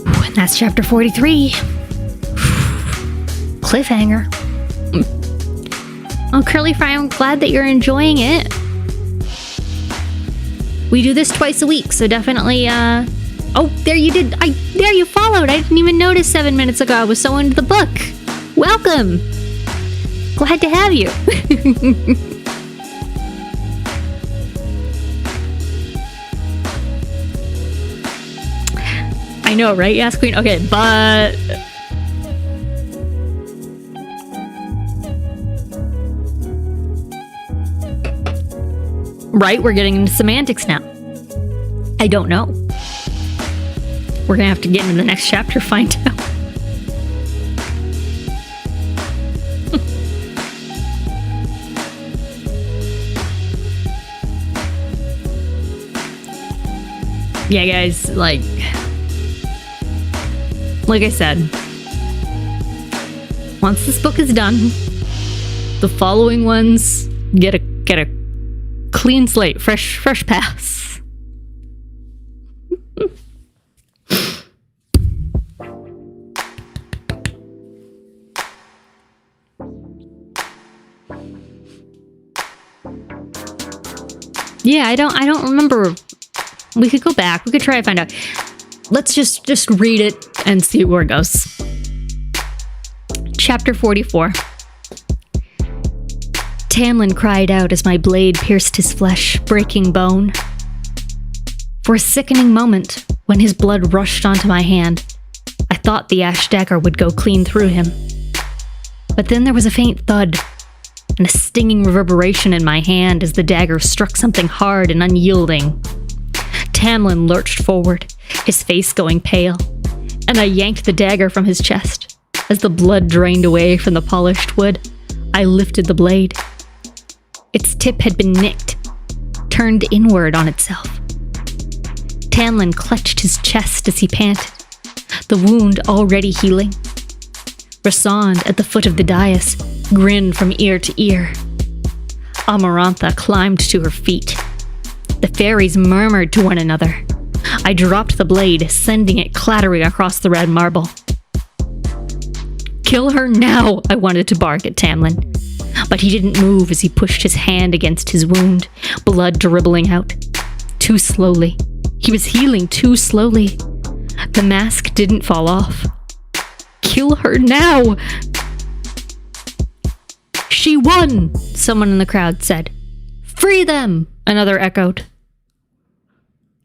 And that's chapter 43. Cliffhanger. Oh, Curly Fry, I'm glad that you're enjoying it. We do this twice a week, so definitely, oh, there you did. There you followed. I didn't even notice 7 minutes ago. I was so into the book. Welcome. Glad to have you. I know, right? Yes, Queen. Okay, but... Right, we're getting into semantics now. I don't know. We're gonna have to get into the next chapter to find out. Yeah, guys, like I said, once this book is done, the following ones get a clean slate, fresh pass. Yeah, I don't remember. We could go back. We could try to find out. Let's just read it and see where it goes. Chapter 44. Tamlin cried out as my blade pierced his flesh, breaking bone. For a sickening moment, when his blood rushed onto my hand, I thought the ash dagger would go clean through him. But then there was a faint thud, and a stinging reverberation in my hand as the dagger struck something hard and unyielding. Tamlin lurched forward, his face going pale, and I yanked the dagger from his chest. As the blood drained away from the polished wood, I lifted the blade. Its tip had been nicked, turned inward on itself. Tamlin clutched his chest as he panted, the wound already healing. Rasand, at the foot of the dais, grinned from ear to ear. Amarantha climbed to her feet. The fairies murmured to one another. I dropped the blade, sending it clattering across the red marble. Kill her now, I wanted to bark at Tamlin. But he didn't move as he pushed his hand against his wound, blood dribbling out. Too slowly. He was healing too slowly. The mask didn't fall off. Kill her now! She won, someone in the crowd said. Free them, another echoed.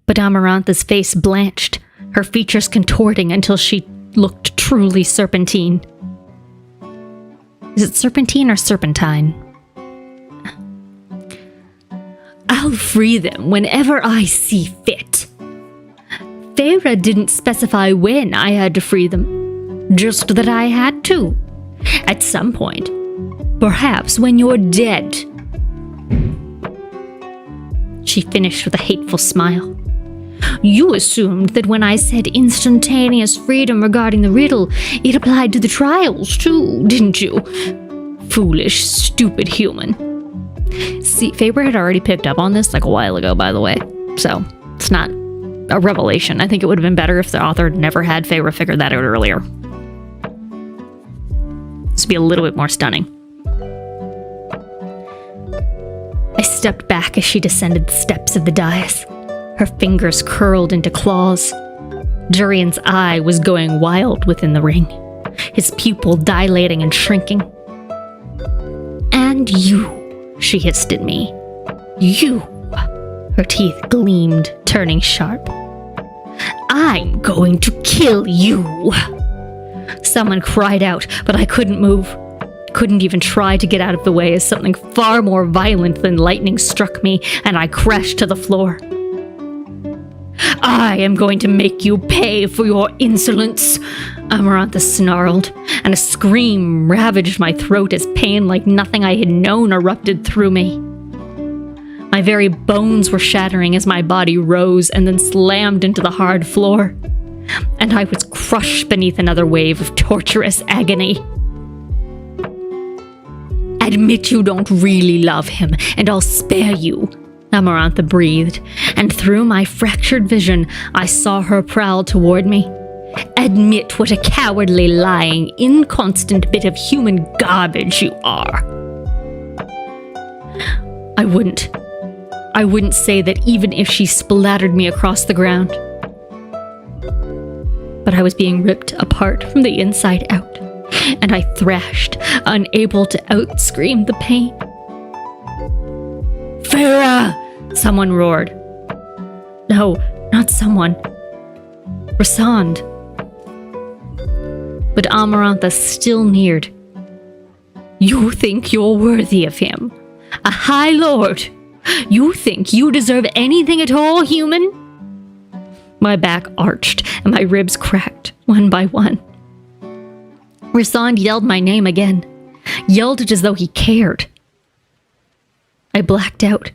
But Amarantha's face blanched, her features contorting until she looked truly serpentine. Is it serpentine or serpentine? I'll free them whenever I see fit. Feyre didn't specify when I had to free them, just that I had to. At some point. Perhaps when you're dead. She finished with a hateful smile. You assumed that when I said instantaneous freedom regarding the riddle, it applied to the trials too, didn't you? Foolish, stupid human. See, Faber had already picked up on this like a while ago, by the way, so it's not a revelation. I think it would have been better if the author never had Faber figured that out earlier. This would be a little bit more stunning. I stepped back as she descended the steps of the dais. Her fingers curled into claws. Durian's eye was going wild within the ring, his pupil dilating and shrinking. And you, she hissed at me. You. Her teeth gleamed, turning sharp. I'm going to kill you. Someone cried out, but I couldn't move. Couldn't even try to get out of the way as something far more violent than lightning struck me and I crashed to the floor. I am going to make you pay for your insolence, Amarantha snarled, and a scream ravaged my throat as pain like nothing I had known erupted through me. My very bones were shattering as my body rose and then slammed into the hard floor, and I was crushed beneath another wave of torturous agony. Admit you don't really love him, and I'll spare you. Amarantha breathed, and through my fractured vision, I saw her prowl toward me. Admit what a cowardly, lying, inconstant bit of human garbage you are. I wouldn't say that even if she splattered me across the ground. But I was being ripped apart from the inside out, and I thrashed, unable to outscream the pain. Farah! Someone roared. No, not someone. Rasand. But Amarantha still neared. You think you're worthy of him? A high lord? You think you deserve anything at all, human? My back arched and my ribs cracked, one by one. Rasand yelled my name again, yelled it as though he cared. I blacked out,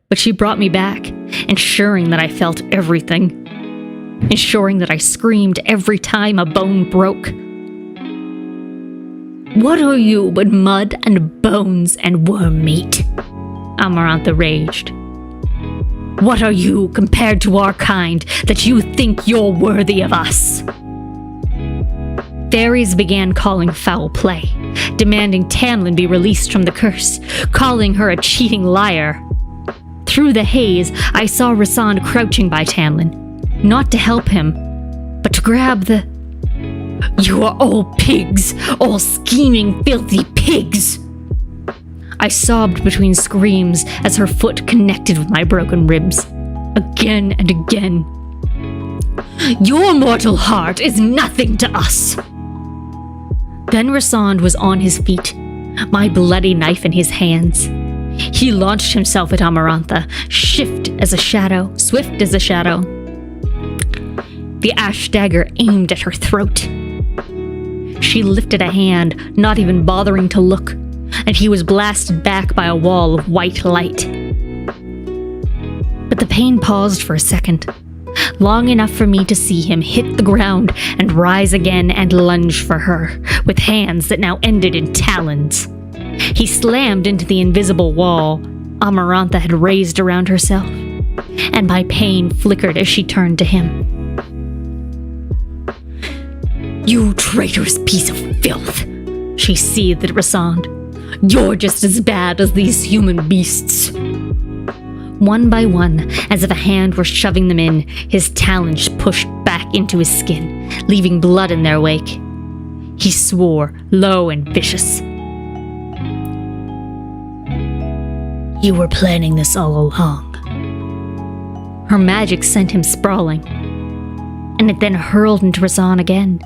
but she brought me back, ensuring that I felt everything, ensuring that I screamed every time a bone broke. What are you but mud and bones and worm meat? Amarantha raged. What are you compared to our kind that you think you're worthy of us? Fairies began calling foul play, demanding Tamlin be released from the curse, calling her a cheating liar. Through the haze, I saw Rasand crouching by Tamlin, not to help him, but to grab the... You are all pigs, all scheming, filthy pigs! I sobbed between screams as her foot connected with my broken ribs, again and again. Your mortal heart is nothing to us! Then Rasand was on his feet, my bloody knife in his hands. He launched himself at Amarantha, swift as a shadow. The ash dagger aimed at her throat. She lifted a hand, not even bothering to look, and he was blasted back by a wall of white light. But the pain paused for a second, long enough for me to see him hit the ground and rise again and lunge for her, with hands that now ended in talons. He slammed into the invisible wall Amarantha had raised around herself, and my pain flickered as she turned to him. You traitorous piece of filth, she seethed at Rasand. You're just as bad as these human beasts. One by one, as if a hand were shoving them in, his talons pushed back into his skin, leaving blood in their wake. He swore, low and vicious. You were planning this all along. Her magic sent him sprawling, and it then hurled into Rasand again,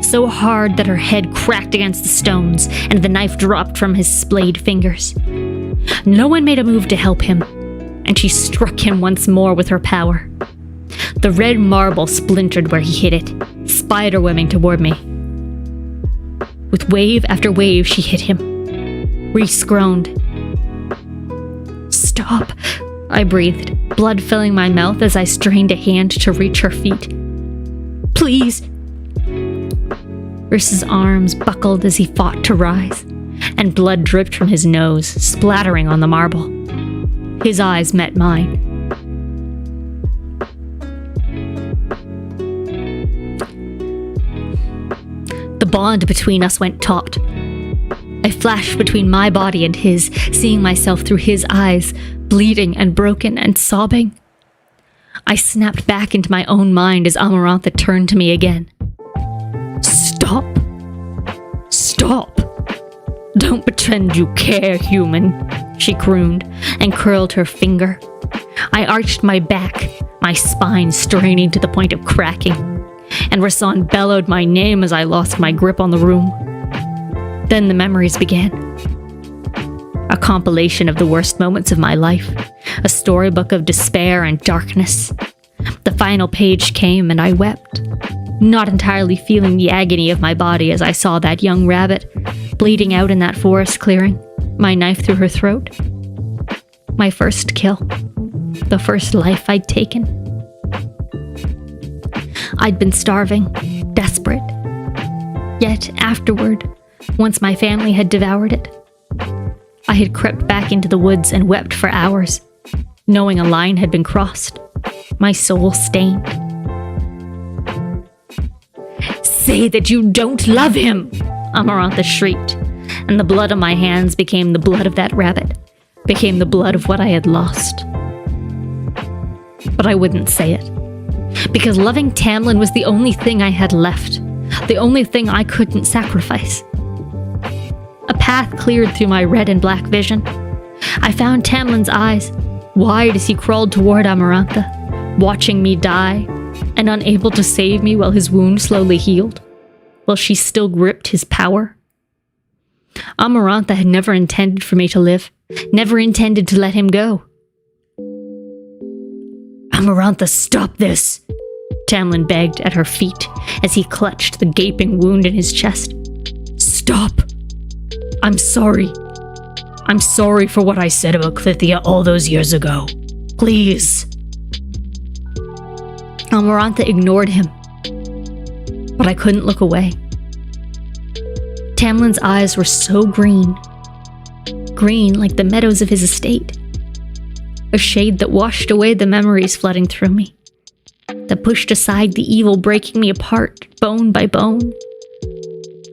so hard that her head cracked against the stones and the knife dropped from his splayed fingers. No one made a move to help him, and she struck him once more with her power. The red marble splintered where he hit it, spider-webbing toward me. With wave after wave, she hit him. Reese groaned. Stop, I breathed, blood filling my mouth as I strained a hand to reach her feet. Please. Reese's arms buckled as he fought to rise, and blood dripped from his nose, splattering on the marble. His eyes met mine. The bond between us went taut. I flashed between my body and his, seeing myself through his eyes, bleeding and broken and sobbing. I snapped back into my own mind as Amarantha turned to me again. Stop. Stop. Don't pretend you care, human, she crooned and curled her finger. I arched my back, my spine straining to the point of cracking, and Rasand bellowed my name as I lost my grip on the room. Then the memories began. A compilation of the worst moments of my life, a storybook of despair and darkness. The final page came and I wept, not entirely feeling the agony of my body as I saw that young rabbit bleeding out in that forest clearing, my knife through her throat. My first kill, the first life I'd taken. I'd been starving, desperate. Yet afterward, once my family had devoured it, I had crept back into the woods and wept for hours, knowing a line had been crossed, my soul stained. Say that you don't love him, Amarantha shrieked, and the blood on my hands became the blood of that rabbit, became the blood of what I had lost. But I wouldn't say it, because loving Tamlin was the only thing I had left, the only thing I couldn't sacrifice. A path cleared through my red and black vision. I found Tamlin's eyes, wide as he crawled toward Amarantha, watching me die, and unable to save me while his wound slowly healed, while she still gripped his power. Amarantha had never intended for me to live, never intended to let him go. Amarantha, stop this, Tamlin begged at her feet as he clutched the gaping wound in his chest. Stop. I'm sorry. I'm sorry for what I said about Clithia all those years ago. Please. Amarantha ignored him, but I couldn't look away. Tamlin's eyes were so green like the meadows of his estate. A shade that washed away the memories flooding through me, that pushed aside the evil breaking me apart, bone by bone.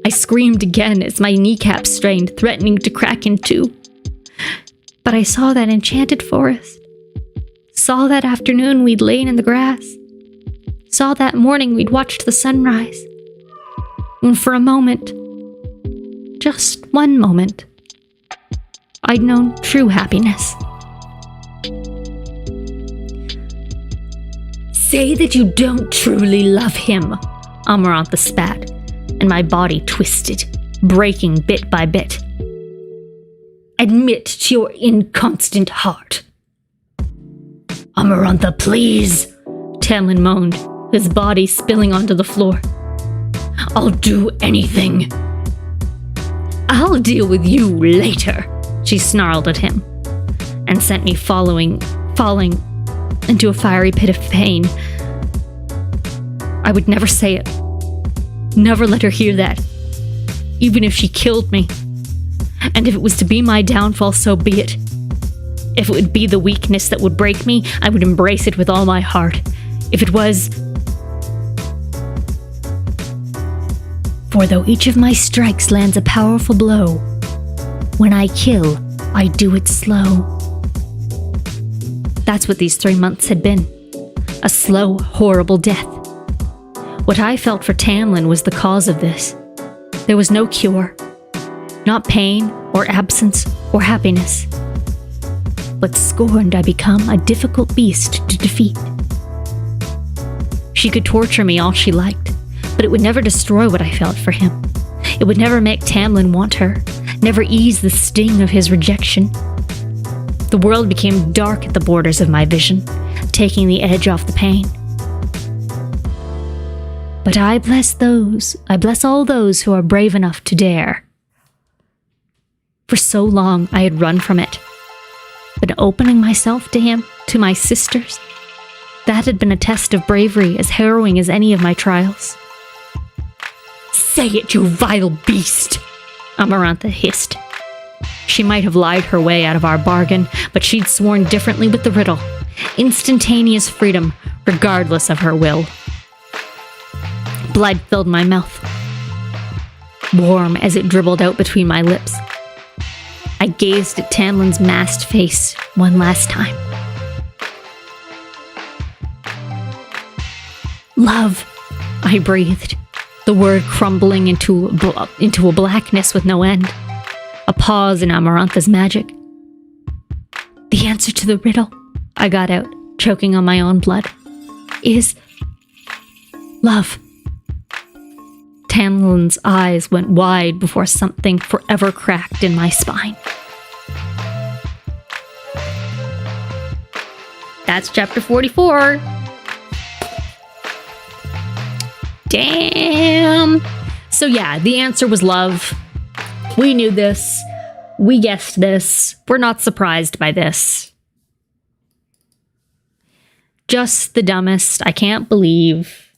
I screamed again as my kneecaps strained, threatening to crack in two. But I saw that enchanted forest, saw that afternoon we'd lain in the grass, saw that morning we'd watched the sunrise. And for a moment, just one moment, I'd known true happiness. Say that you don't truly love him, Amarantha spat, and my body twisted, breaking bit by bit. Admit to your inconstant heart. Amarantha, please, Tamlin moaned, his body spilling onto the floor. I'll do anything. I'll deal with you later, she snarled at him, and sent me falling into a fiery pit of pain. I would never say it. Never let her hear that. Even if she killed me. And if it was to be my downfall, so be it. If it would be the weakness that would break me, I would embrace it with all my heart. If it was... For though each of my strikes lands a powerful blow, when I kill, I do it slow. That's what these 3 months had been. A slow, horrible death. What I felt for Tamlin was the cause of this. There was no cure. Not pain, or absence, or happiness. But scorned I become a difficult beast to defeat. She could torture me all she liked, but it would never destroy what I felt for him. It would never make Tamlin want her, never ease the sting of his rejection. The world became dark at the borders of my vision, taking the edge off the pain. But I bless all those who are brave enough to dare. For so long I had run from it. But opening myself to him, to my sisters, that had been a test of bravery as harrowing as any of my trials. Say it, you vile beast, Amarantha hissed. She might have lied her way out of our bargain, but she'd sworn differently with the riddle. Instantaneous freedom, regardless of her will. Blood filled my mouth, warm as it dribbled out between my lips. I gazed at Tamlin's masked face one last time. Love, I breathed, the word crumbling into a blackness with no end. A pause in Amarantha's magic. The answer to the riddle, I got out, choking on my own blood, is love. Tamlin's eyes went wide before something forever cracked in my spine. That's chapter 44. Damn. So yeah, the answer was love. We knew this. We guessed this. We're not surprised by this. Just the dumbest. I can't believe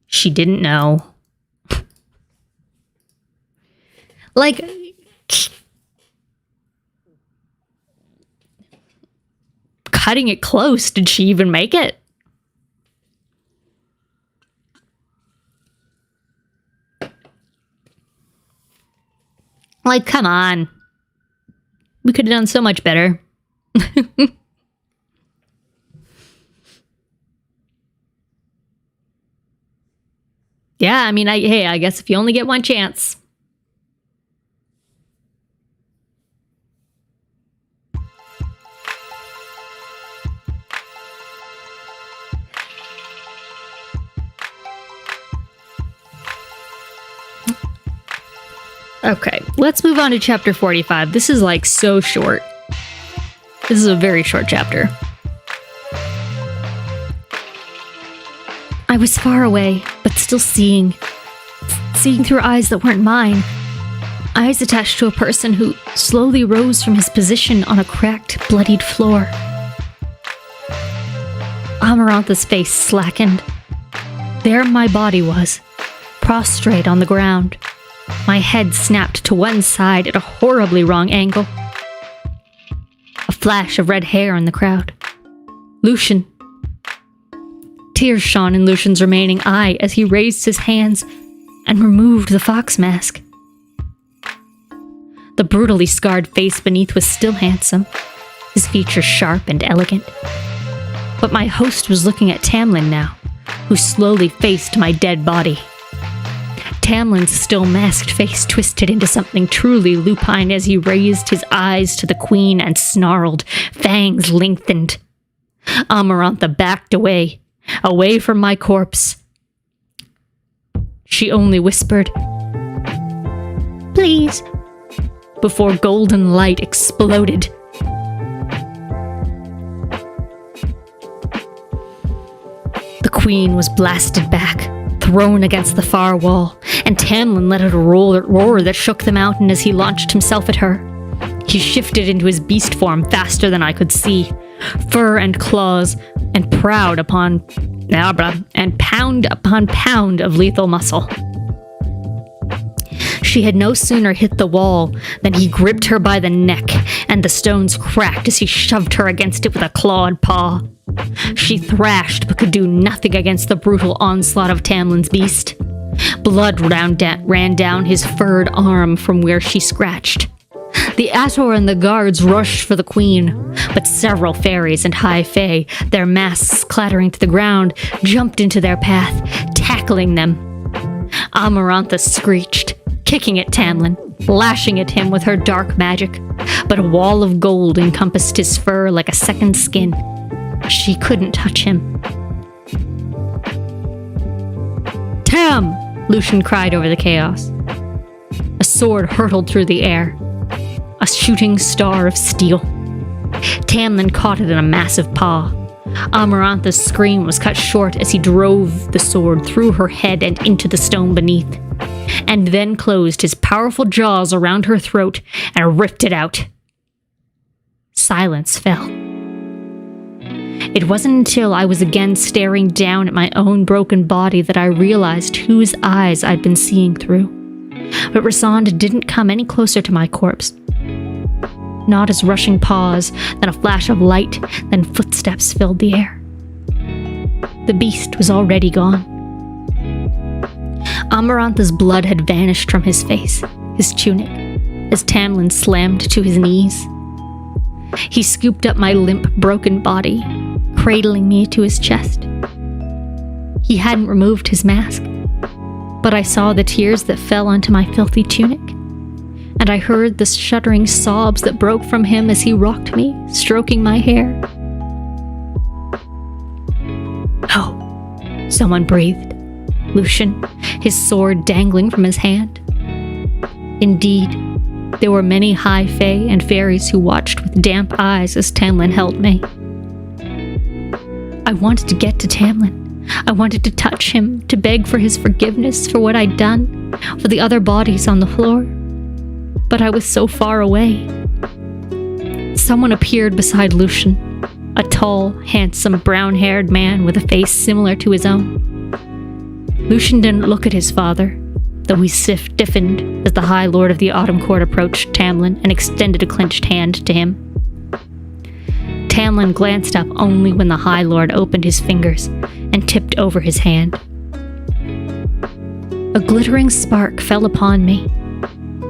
she didn't know. Like, cutting it close. Did she even make it? Like, come on. We could have done so much better. Yeah, I mean, I guess if you only get one chance. Okay, let's move on to chapter 45. This is like so short. This is a very short chapter. I was far away, but still seeing through eyes that weren't mine. Eyes attached to a person who slowly rose from his position on a cracked, bloodied floor. Amarantha's face slackened. There my body was, prostrate on the ground. My head snapped to one side at a horribly wrong angle. A flash of red hair in the crowd. Lucian. Tears shone in Lucian's remaining eye as he raised his hands and removed the fox mask. The brutally scarred face beneath was still handsome, his features sharp and elegant. But my host was looking at Tamlin now, who slowly faced my dead body. Tamlin's still masked face twisted into something truly lupine as he raised his eyes to the queen and snarled, fangs lengthened. Amarantha backed away from my corpse. She only whispered, "Please," before golden light exploded. The queen was blasted back, thrown against the far wall, and Tamlin let out a roar that shook the mountain as he launched himself at her. He shifted into his beast form faster than I could see, fur and claws, and pound upon pound of lethal muscle. She had no sooner hit the wall than he gripped her by the neck, and the stones cracked as he shoved her against it with a clawed paw. She thrashed but could do nothing against the brutal onslaught of Tamlin's beast. Blood ran down his furred arm from where she scratched. The Ator and the guards rushed for the queen, but several fairies and high fae, their masks clattering to the ground, jumped into their path, tackling them. Amarantha screeched, kicking at Tamlin, lashing at him with her dark magic, but a wall of gold encompassed his fur like a second skin. She couldn't touch him. "Tam!" Lucian cried over the chaos. A sword hurtled through the air, a shooting star of steel. Tamlin caught it in a massive paw. Amarantha's scream was cut short as he drove the sword through her head and into the stone beneath, and then closed his powerful jaws around her throat and ripped it out. Silence fell. It wasn't until I was again staring down at my own broken body that I realized whose eyes I'd been seeing through. But Rasand didn't come any closer to my corpse. Not as rushing paws, then a flash of light, then footsteps filled the air. The beast was already gone. Amarantha's blood had vanished from his face, his tunic, as Tamlin slammed to his knees. He scooped up my limp, broken body, cradling me to his chest. He hadn't removed his mask, but I saw the tears that fell onto my filthy tunic, and I heard the shuddering sobs that broke from him as he rocked me, stroking my hair. "No," someone breathed. Lucian, his sword dangling from his hand. Indeed, there were many high fae and fairies who watched with damp eyes as Tamlin held me. I wanted to get to Tamlin. I wanted to touch him, to beg for his forgiveness for what I'd done, for the other bodies on the floor. But I was so far away. Someone appeared beside Lucian, a tall, handsome, brown-haired man with a face similar to his own. Lucian didn't look at his father, though he stiffened as the High Lord of the Autumn Court approached Tamlin and extended a clenched hand to him. Tamlin glanced up only when the High Lord opened his fingers and tipped over his hand. A glittering spark fell upon me.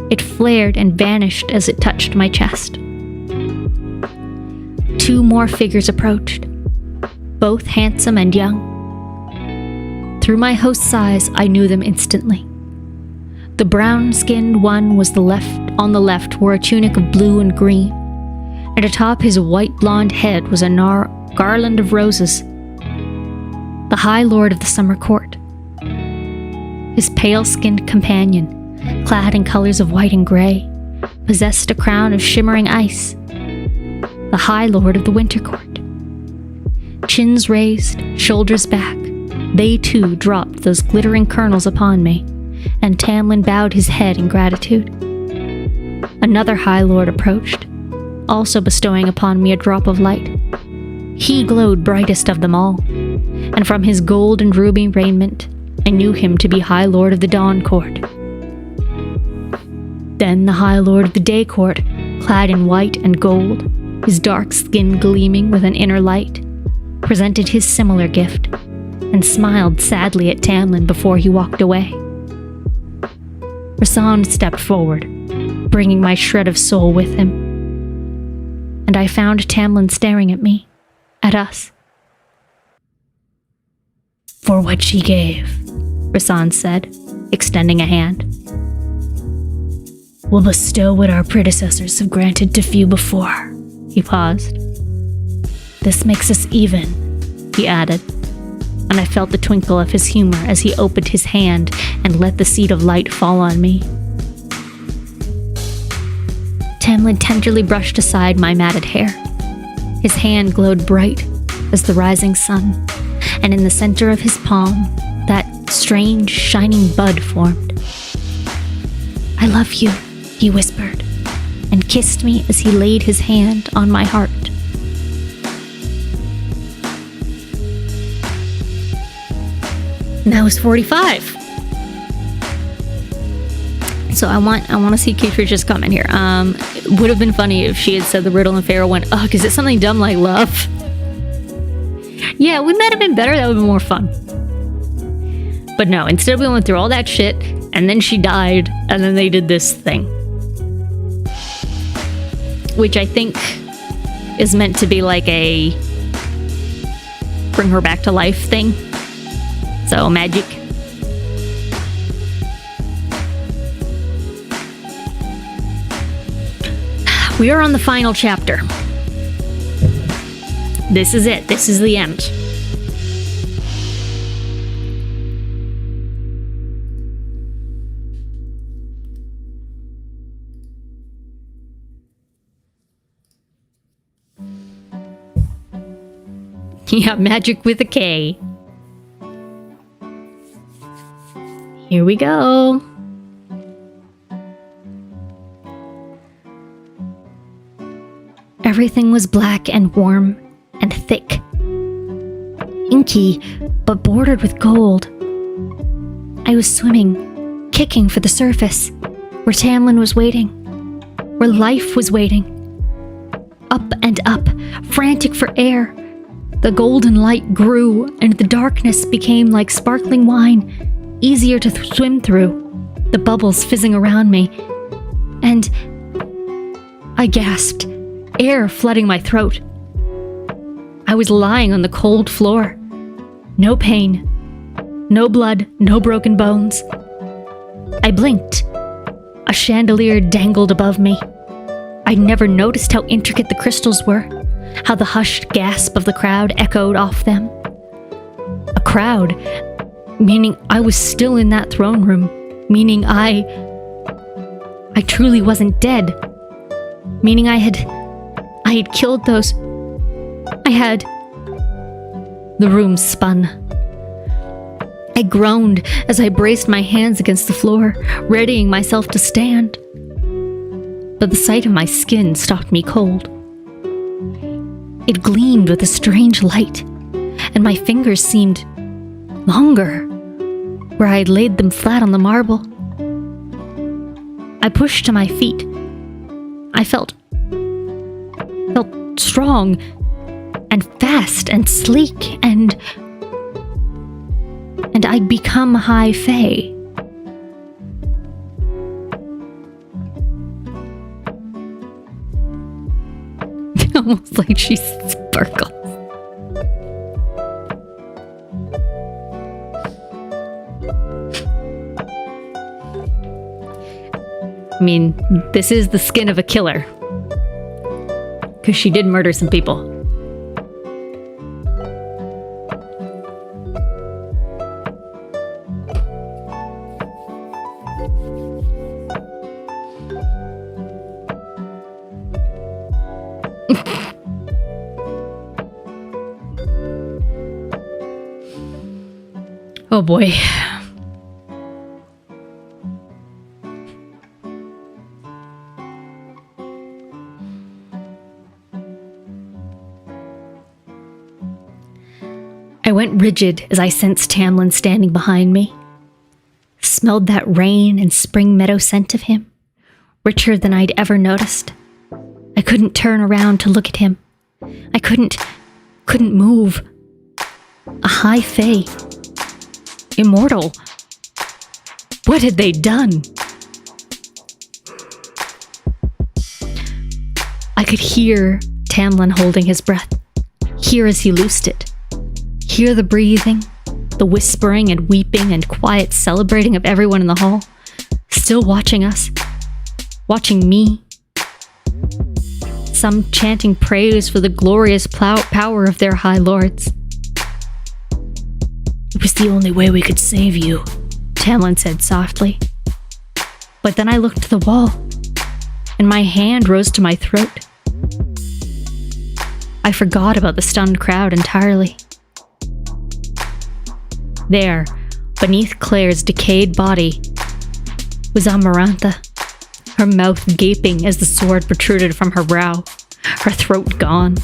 It flared and vanished as it touched my chest. 2 more figures approached, both handsome and young. Through my host's eyes, I knew them instantly. The brown-skinned one was on the left wore a tunic of blue and green, and atop his white blonde head was a garland of roses. The High Lord of the Summer Court. His pale-skinned companion, clad in colors of white and gray, possessed a crown of shimmering ice. The High Lord of the Winter Court. Chins raised, shoulders back, they too dropped those glittering kernels upon me, and Tamlin bowed his head in gratitude. Another High Lord approached, also bestowing upon me a drop of light. He glowed brightest of them all, and from his gold and ruby raiment, I knew him to be High Lord of the Dawn Court. Then the High Lord of the Day Court, clad in white and gold, his dark skin gleaming with an inner light, presented his similar gift, and smiled sadly at Tamlin before he walked away. Rasan stepped forward, bringing my shred of soul with him, and I found Tamlin staring at me, at us. "For what she gave," Rasan said, extending a hand. "We'll bestow what our predecessors have granted to few before." He paused. "This makes us even," he added, and I felt the twinkle of his humor as he opened his hand and let the seed of light fall on me. Tamlin tenderly brushed aside my matted hair. His hand glowed bright as the rising sun, and in the center of his palm, that strange, shining bud formed. "I love you," he whispered, and kissed me as he laid his hand on my heart. And that was 45. So I want to see Kittredge's comment here. It would have been funny if she had said the riddle and Pharaoh went, "Ugh, is it something dumb like love?" Yeah, wouldn't that have been better? That would have been more fun. But no, instead we went through all that shit, and then she died, and then they did this thing. Which I think is meant to be like a bring her back to life thing. So, magic. We are on the final chapter. This is it. This is the end. Yeah, magic with a K. Here we go. Everything was black and warm and thick. Inky, but bordered with gold. I was swimming, kicking for the surface, where Tamlin was waiting, where life was waiting. Up and up, frantic for air. The golden light grew, and the darkness became like sparkling wine, easier to swim through, the bubbles fizzing around me. And I gasped, air flooding my throat. I was lying on the cold floor. No pain, no blood, no broken bones. I blinked. A chandelier dangled above me. I'd never noticed how intricate the crystals were, how the hushed gasp of the crowd echoed off them. A crowd, meaning I was still in that throne room, meaning I truly wasn't dead, meaning I had killed those. The room spun. I groaned as I braced my hands against the floor, readying myself to stand. But the sight of my skin stopped me cold. It gleamed with a strange light, and my fingers seemed longer, where I had laid them flat on the marble. I pushed to my feet. I felt strong, and fast and sleek and I'd become High Fae. Almost like she sparkles. I mean, this is the skin of a killer. Because she did murder some people. Oh boy. I went rigid as I sensed Tamlin standing behind me. Smelled that rain and spring meadow scent of him, richer than I'd ever noticed. I couldn't turn around to look at him. I couldn't move. A High Fae. Immortal. What had they done? I could hear Tamlin holding his breath. Hear as he loosed it. Hear the breathing, the whispering and weeping and quiet celebrating of everyone in the hall. Still watching us. Watching me. Some chanting praise for the glorious power of their high lords. It was the only way we could save you, Tamlin said softly. But then I looked to the wall, and my hand rose to my throat. I forgot about the stunned crowd entirely. There, beneath Claire's decayed body, was Amarantha, her mouth gaping as the sword protruded from her brow, her throat gone,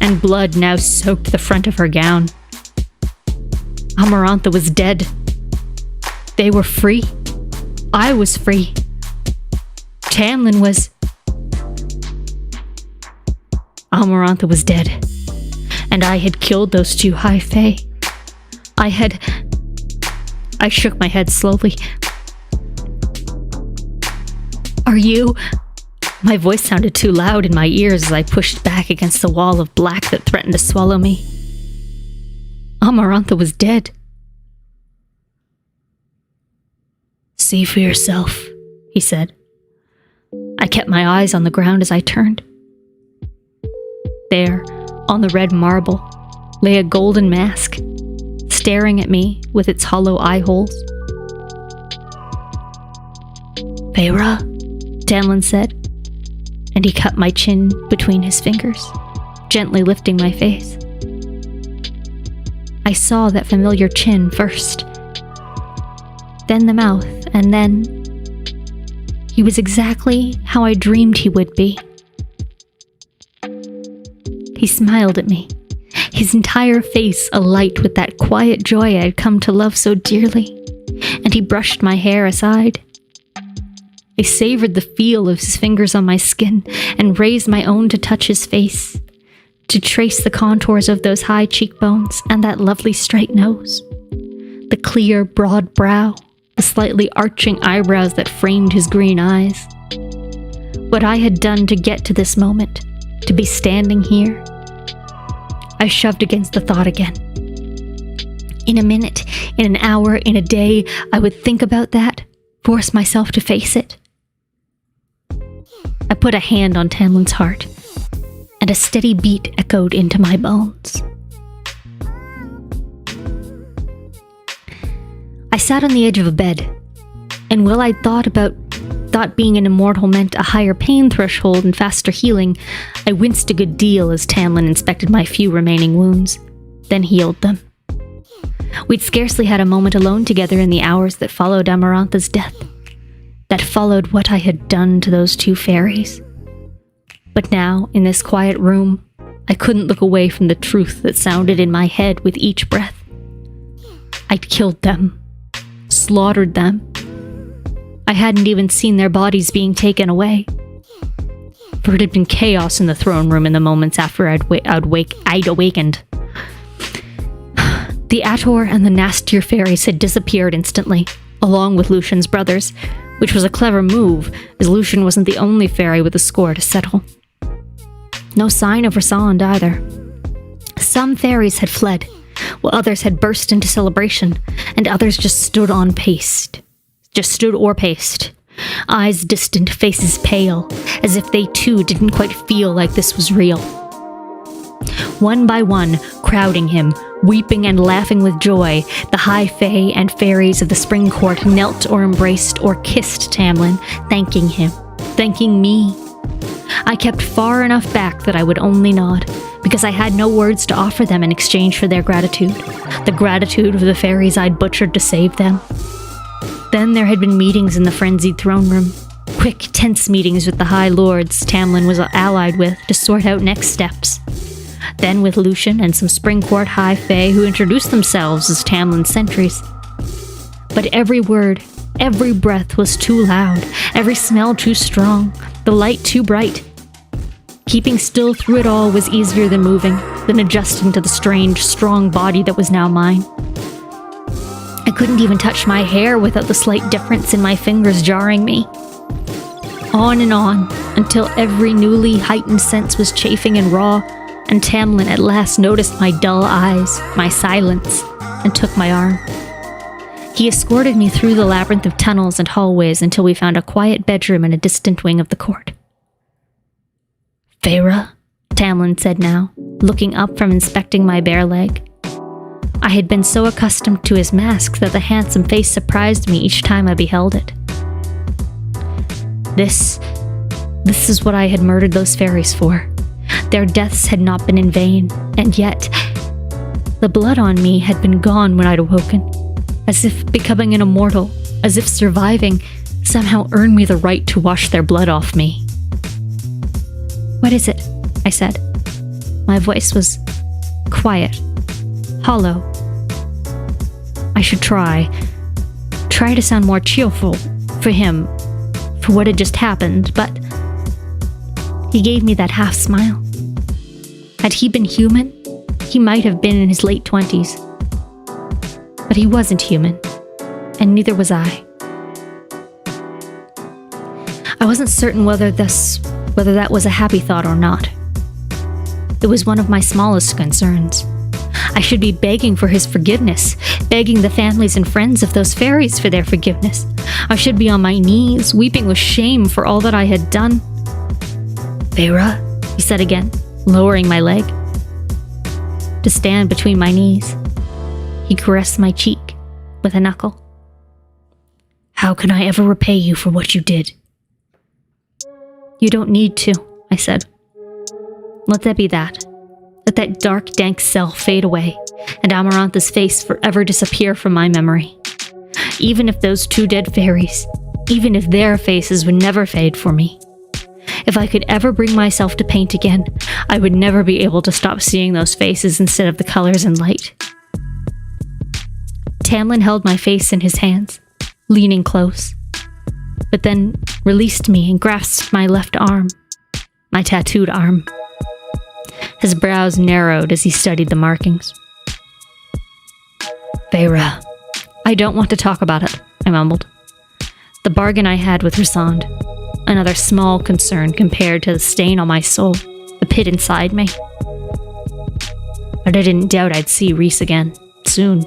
and blood now soaked the front of her gown. Amarantha was dead. They were free. I was free. Tamlin was... Amarantha was dead. And I had killed those two High Fae. I shook my head slowly. Are you... My voice sounded too loud in my ears as I pushed back against the wall of black that threatened to swallow me. Amarantha was dead. See for yourself, he said. I kept my eyes on the ground as I turned. There, on the red marble, lay a golden mask, staring at me with its hollow eye holes. Feyre, Tamlin said, and he cut my chin between his fingers, gently lifting my face. I saw that familiar chin first, then the mouth, and then... He was exactly how I dreamed he would be. He smiled at me, his entire face alight with that quiet joy I had come to love so dearly, and he brushed my hair aside. I savored the feel of his fingers on my skin and raised my own to touch his face, to trace the contours of those high cheekbones and that lovely straight nose, the clear, broad brow, the slightly arching eyebrows that framed his green eyes. What I had done to get to this moment, to be standing here, I shoved against the thought again. In a minute, in an hour, in a day, I would think about that, force myself to face it. I put a hand on Tamlin's heart, and a steady beat echoed into my bones. I sat on the edge of a bed, and while I thought being an immortal meant a higher pain threshold and faster healing, I winced a good deal as Tamlin inspected my few remaining wounds, then healed them. We'd scarcely had a moment alone together in the hours that followed Amarantha's death, that followed what I had done to those two fairies. But now, in this quiet room, I couldn't look away from the truth that sounded in my head with each breath. I'd killed them. Slaughtered them. I hadn't even seen their bodies being taken away. for it had been chaos in the throne room in the moments after I'd awakened. The Ator and the nastier fairies had disappeared instantly, along with Lucian's brothers, which was a clever move, as Lucian wasn't the only fairy with a score to settle. No sign of Rasand either. Some fairies had fled, while others had burst into celebration, and others just stood or paced. Eyes distant, faces pale, as if they too didn't quite feel like this was real. One by one, crowding him, weeping and laughing with joy, the high fae and fairies of the spring court knelt or embraced or kissed Tamlin, thanking him, thanking me. I kept far enough back that I would only nod, because I had no words to offer them in exchange for their gratitude, the gratitude of the fairies I'd butchered to save them. Then there had been meetings in the frenzied throne room, quick, tense meetings with the High Lords Tamlin was allied with to sort out next steps. Then with Lucian and some Springcourt High Fae who introduced themselves as Tamlin's sentries. But every word, every breath was too loud, every smell too strong, the light too bright. Keeping still through it all was easier than moving, than adjusting to the strange, strong body that was now mine. I couldn't even touch my hair without the slight difference in my fingers jarring me. On and on, until every newly heightened sense was chafing and raw, and Tamlin at last noticed my dull eyes, my silence, and took my arm. He escorted me through the labyrinth of tunnels and hallways until we found a quiet bedroom in a distant wing of the court. "Feyre," Tamlin said now, looking up from inspecting my bare leg. I had been so accustomed to his mask that the handsome face surprised me each time I beheld it. This is what I had murdered those fairies for. Their deaths had not been in vain, and yet the blood on me had been gone when I'd awoken, as if becoming an immortal, as if surviving somehow earned me the right to wash their blood off me. "What is it?" I said. My voice was quiet, hollow. I should try to sound more cheerful for him, for what had just happened, but he gave me that half smile. Had he been human, he might have been in his late 20s. But he wasn't human, and neither was I. I wasn't certain whether that was a happy thought or not. It was one of my smallest concerns. I should be begging for his forgiveness, begging the families and friends of those fairies for their forgiveness. I should be on my knees, weeping with shame for all that I had done. "Feyre," he said again, lowering my leg to stand between my knees. He caressed my cheek with a knuckle. "How can I ever repay you for what you did?" "You don't need to," I said. "Let that be that. Let that dark, dank self fade away, and Amarantha's face forever disappear from my memory. Even if those two dead fairies, even if their faces would never fade for me. If I could ever bring myself to paint again, I would never be able to stop seeing those faces instead of the colors and light." Tamlin held my face in his hands, leaning close, but then released me and grasped my left arm, my tattooed arm. His brows narrowed as he studied the markings. "Feyre, I don't want to talk about it," I mumbled. The bargain I had with Rasand, another small concern compared to the stain on my soul, the pit inside me. But I didn't doubt I'd see Rhys again, soon.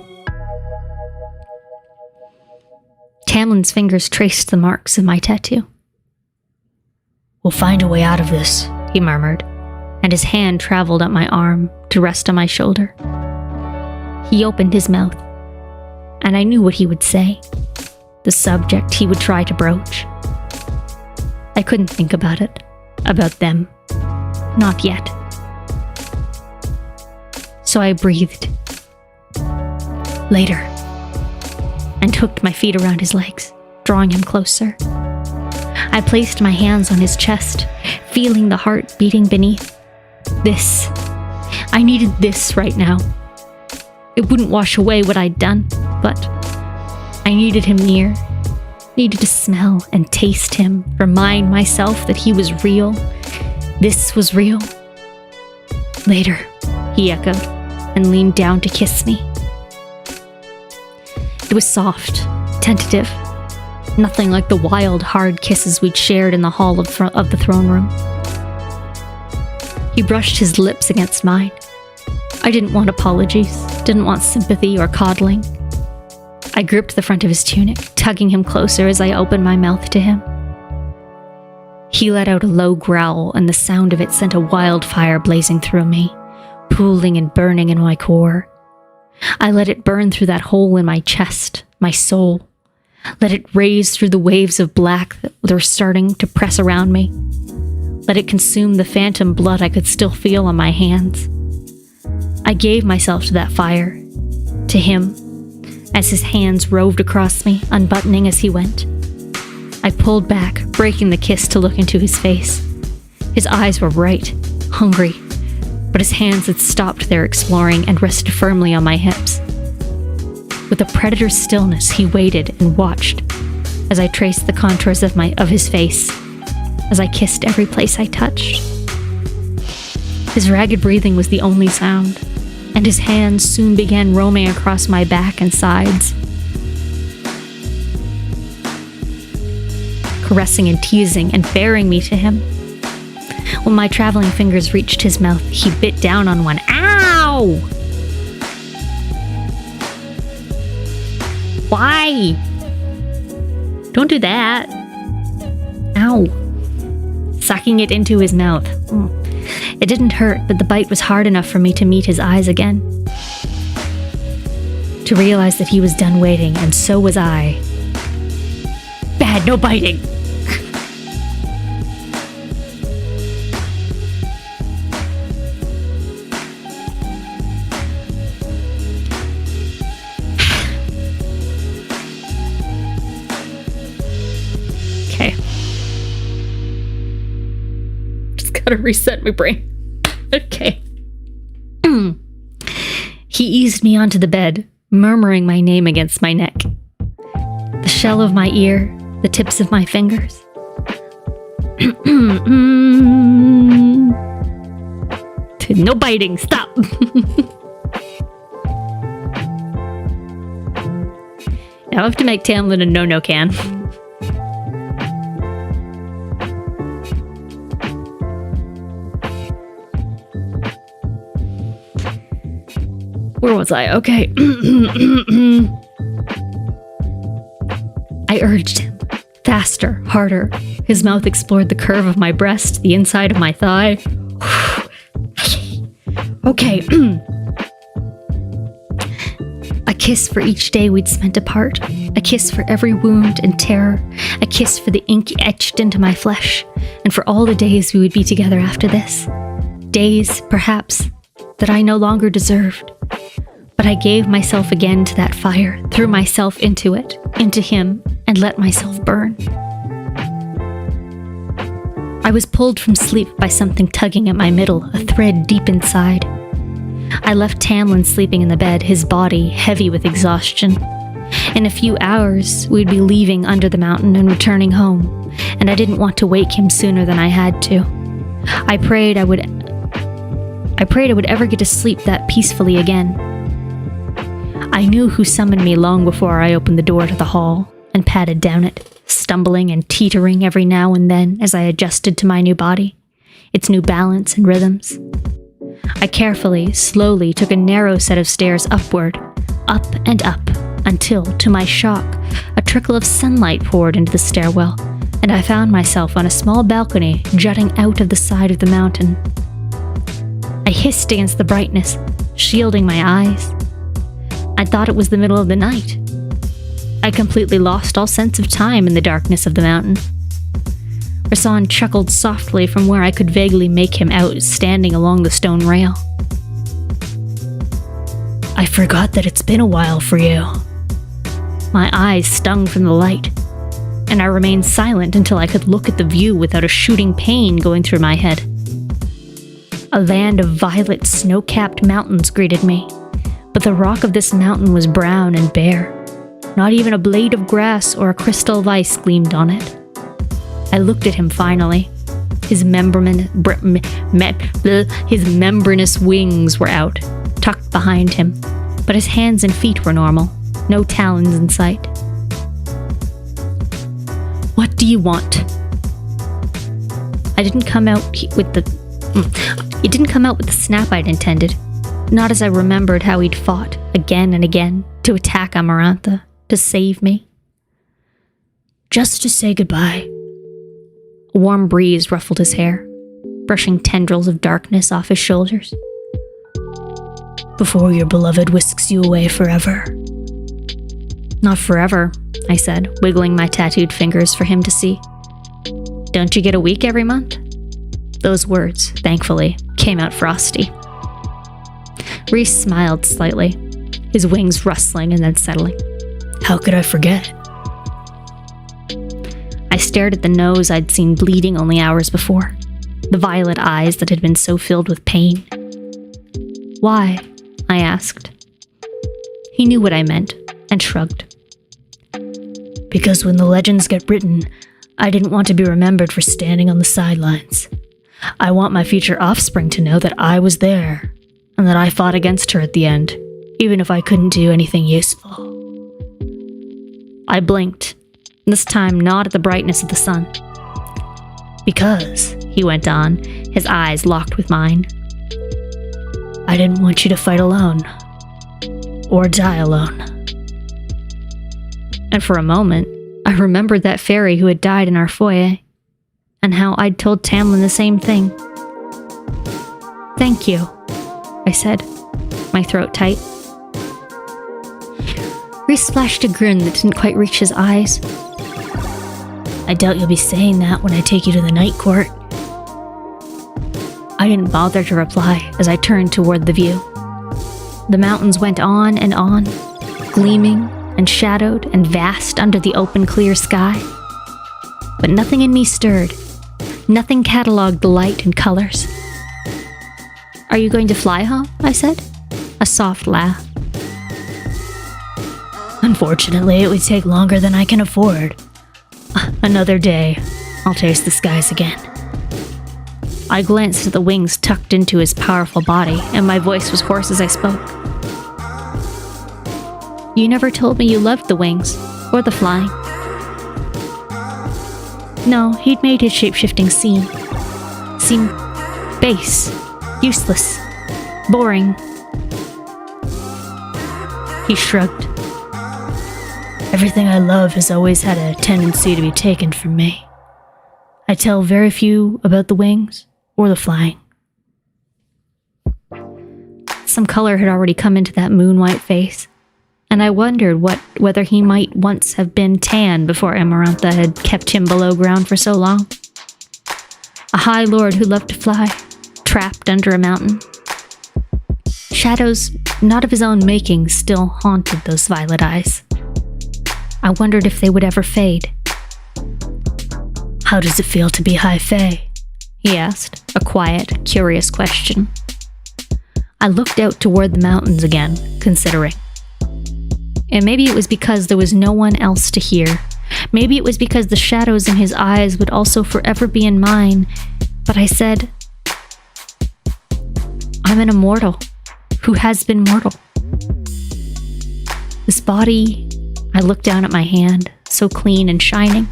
Tamlin's fingers traced the marks of my tattoo. "We'll find a way out of this," he murmured, and his hand traveled up my arm to rest on my shoulder. He opened his mouth, and I knew what he would say, the subject he would try to broach. I couldn't think about it, about them, not yet. So I breathed, "Later," and hooked my feet around his legs, drawing him closer. I placed my hands on his chest, feeling the heart beating beneath. I needed this right now. It wouldn't wash away what I'd done, but I needed him near, needed to smell and taste him, remind myself that he was real. This was real. Later, he echoed, and leaned down to kiss me. It was soft, tentative, nothing like the wild, hard kisses we'd shared in the hall of the throne room. He brushed his lips against mine. I didn't want apologies, didn't want sympathy or coddling. I gripped the front of his tunic, tugging him closer as I opened my mouth to him. He let out a low growl, and the sound of it sent a wildfire blazing through me, pooling and burning in my core. I let it burn through that hole in my chest, my soul. Let it raise through the waves of black that were starting to press around me. Let it consume the phantom blood I could still feel on my hands. I gave myself to that fire, to him, as his hands roved across me, unbuttoning as he went. I pulled back, breaking the kiss to look into his face. His eyes were bright, hungry, but his hands had stopped their exploring and rested firmly on my hips. With a predator's stillness, he waited and watched as I traced the contours of his face, as I kissed every place I touched. His ragged breathing was the only sound, and his hands soon began roaming across my back and sides, caressing and teasing and bearing me to him. When my traveling fingers reached his mouth, he bit down on one. Ow! Why? Don't do that. Ow. Sucking it into his mouth. It didn't hurt, but the bite was hard enough for me to meet his eyes again. To realize that he was done waiting, and so was I. Bad, no biting. Okay. Just gotta reset my brain. Okay. He eased me onto the bed, murmuring my name against my neck. The shell of my ear, the tips of my fingers. No biting, stop. Now I have to make Tamlin a no-no can. Where was I? Okay. I urged him. Faster, harder. His mouth explored the curve of my breast, the inside of my thigh. Okay. A kiss for each day we'd spent apart. A kiss for every wound and terror. A kiss for the ink etched into my flesh. And for all the days we would be together after this. Days, perhaps, that I no longer deserved. But I gave myself again to that fire, threw myself into it, into him, and let myself burn. I was pulled from sleep by something tugging at my middle, a thread deep inside. I left Tamlin sleeping in the bed, his body heavy with exhaustion. In a few hours, we'd be leaving under the mountain and returning home, and I didn't want to wake him sooner than I had to. I prayed I would ever get to sleep that peacefully again. I knew who summoned me long before I opened the door to the hall and padded down it, stumbling and teetering every now and then as I adjusted to my new body, its new balance and rhythms. I carefully, slowly took a narrow set of stairs upward, up and up, until, to my shock, a trickle of sunlight poured into the stairwell, and I found myself on a small balcony jutting out of the side of the mountain. I hissed against the brightness, shielding my eyes. I thought it was the middle of the night. I completely lost all sense of time in the darkness of the mountain. Rasan chuckled softly from where I could vaguely make him out standing along the stone rail. I forgot that it's been a while for you. My eyes stung from the light, and I remained silent until I could look at the view without a shooting pain going through my head. A land of violet, snow-capped mountains greeted me, but the rock of this mountain was brown and bare. Not even a blade of grass or a crystal of ice gleamed on it. I looked at him finally. His membranous wings were out, tucked behind him, but his hands and feet were normal, no talons in sight. What do you want? It didn't come out with the snap I'd intended, not as I remembered how he'd fought again and again to attack Amarantha, to save me. Just to say goodbye. A warm breeze ruffled his hair, brushing tendrils of darkness off his shoulders. Before your beloved whisks you away forever. Not forever, I said, wiggling my tattooed fingers for him to see. Don't you get a week every month? Those words, thankfully, came out frosty. Reese smiled slightly, his wings rustling and then settling. How could I forget? I stared at the nose I'd seen bleeding only hours before, the violet eyes that had been so filled with pain. Why? I asked. He knew what I meant and shrugged. Because when the legends get written, I didn't want to be remembered for standing on the sidelines. I want my future offspring to know that I was there, and that I fought against her at the end, even if I couldn't do anything useful. I blinked, this time not at the brightness of the sun. Because, he went on, his eyes locked with mine, I didn't want you to fight alone, or die alone. And for a moment, I remembered that fairy who had died in our foyer, and how I'd told Tamlin the same thing. Thank you, I said, my throat tight. Reese flashed a grin that didn't quite reach his eyes. I doubt you'll be saying that when I take you to the night court. I didn't bother to reply as I turned toward the view. The mountains went on, gleaming and shadowed and vast under the open clear sky. But nothing in me stirred. Nothing catalogued the light and colors. Are you going to fly home? I said, a soft laugh. Unfortunately, it would take longer than I can afford. Another day, I'll taste the skies again. I glanced at the wings tucked into his powerful body, and my voice was hoarse as I spoke. You never told me you loved the wings, or the flying. No, he'd made his shape-shifting seem base, useless, boring. He shrugged. Everything I love has always had a tendency to be taken from me. I tell very few about the wings or the flying. Some color had already come into that moon-white face, and I wondered whether he might once have been tan before Amarantha had kept him below ground for so long. A high lord who loved to fly, trapped under a mountain. Shadows, not of his own making, still haunted those violet eyes. I wondered if they would ever fade. How does it feel to be High Fae? He asked, a quiet, curious question. I looked out toward the mountains again, considering. And maybe it was because there was no one else to hear. Maybe it was because the shadows in his eyes would also forever be in mine. But I said, I'm an immortal who has been mortal. This body, I looked down at my hand, so clean and shining,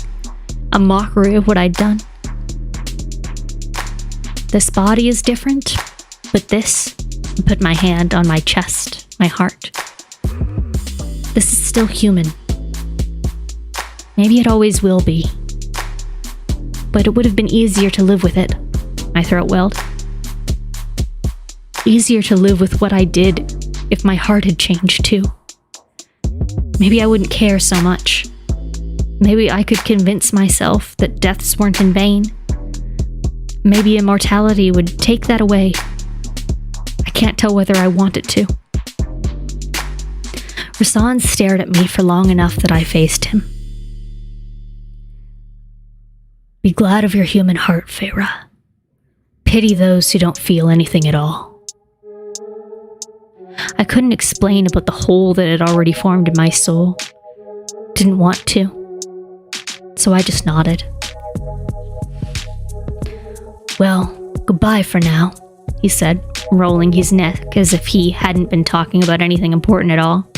a mockery of what I'd done. This body is different, but this, I put my hand on my chest, my heart. This is still human. Maybe it always will be. But it would have been easier to live with it, my throat wailed. Easier to live with what I did if my heart had changed too. Maybe I wouldn't care so much. Maybe I could convince myself that deaths weren't in vain. Maybe immortality would take that away. I can't tell whether I want it to. Rasan stared at me for long enough that I faced him. Be glad of your human heart, Feyre. Pity those who don't feel anything at all. I couldn't explain about the hole that had already formed in my soul, didn't want to, so I just nodded. Well, goodbye for now, he said, rolling his neck as if he hadn't been talking about anything important at all.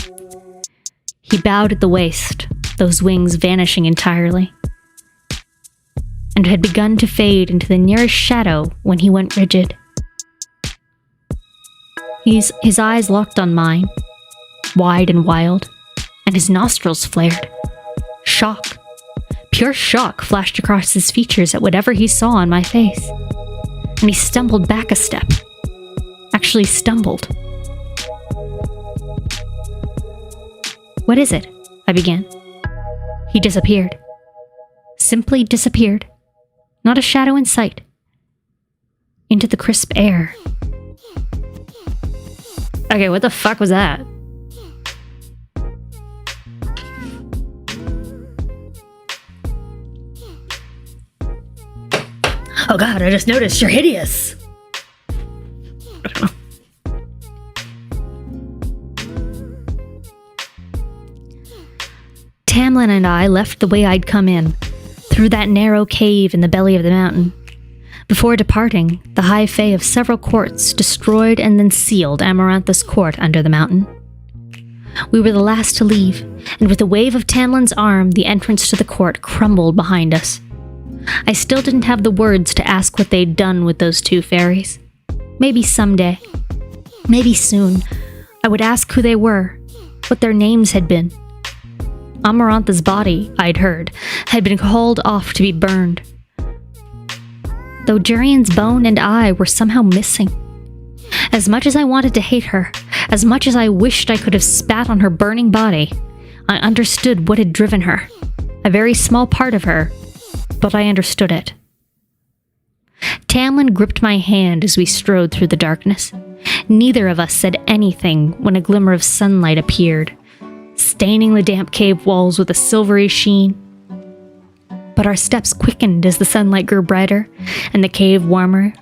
He bowed at the waist, those wings vanishing entirely, and had begun to fade into the nearest shadow when he went rigid. His eyes locked on mine, wide and wild, and his nostrils flared. Shock, pure shock flashed across his features at whatever he saw on my face, and he stumbled back a step. Actually stumbled. What is it? I began. He disappeared. Simply disappeared. Not a shadow in sight. Into the crisp air. Okay, what the fuck was that? Oh god, I just noticed you're hideous. I don't know. Tamlin and I left the way I'd come in, through that narrow cave in the belly of the mountain. Before departing, the high fae of several courts destroyed and then sealed Amaranthus Court under the mountain. We were the last to leave, and with a wave of Tamlin's arm, the entrance to the court crumbled behind us. I still didn't have the words to ask what they'd done with those two fairies. Maybe someday, maybe soon, I would ask who they were, what their names had been. Amarantha's body, I'd heard, had been hauled off to be burned, though Jurian's bone and eye were somehow missing. As much as I wanted to hate her, as much as I wished I could have spat on her burning body, I understood what had driven her. A very small part of her, but I understood it. Tamlin gripped my hand as we strode through the darkness. Neither of us said anything when a glimmer of sunlight appeared, staining the damp cave walls with a silvery sheen. But our steps quickened as the sunlight grew brighter and the cave warmer,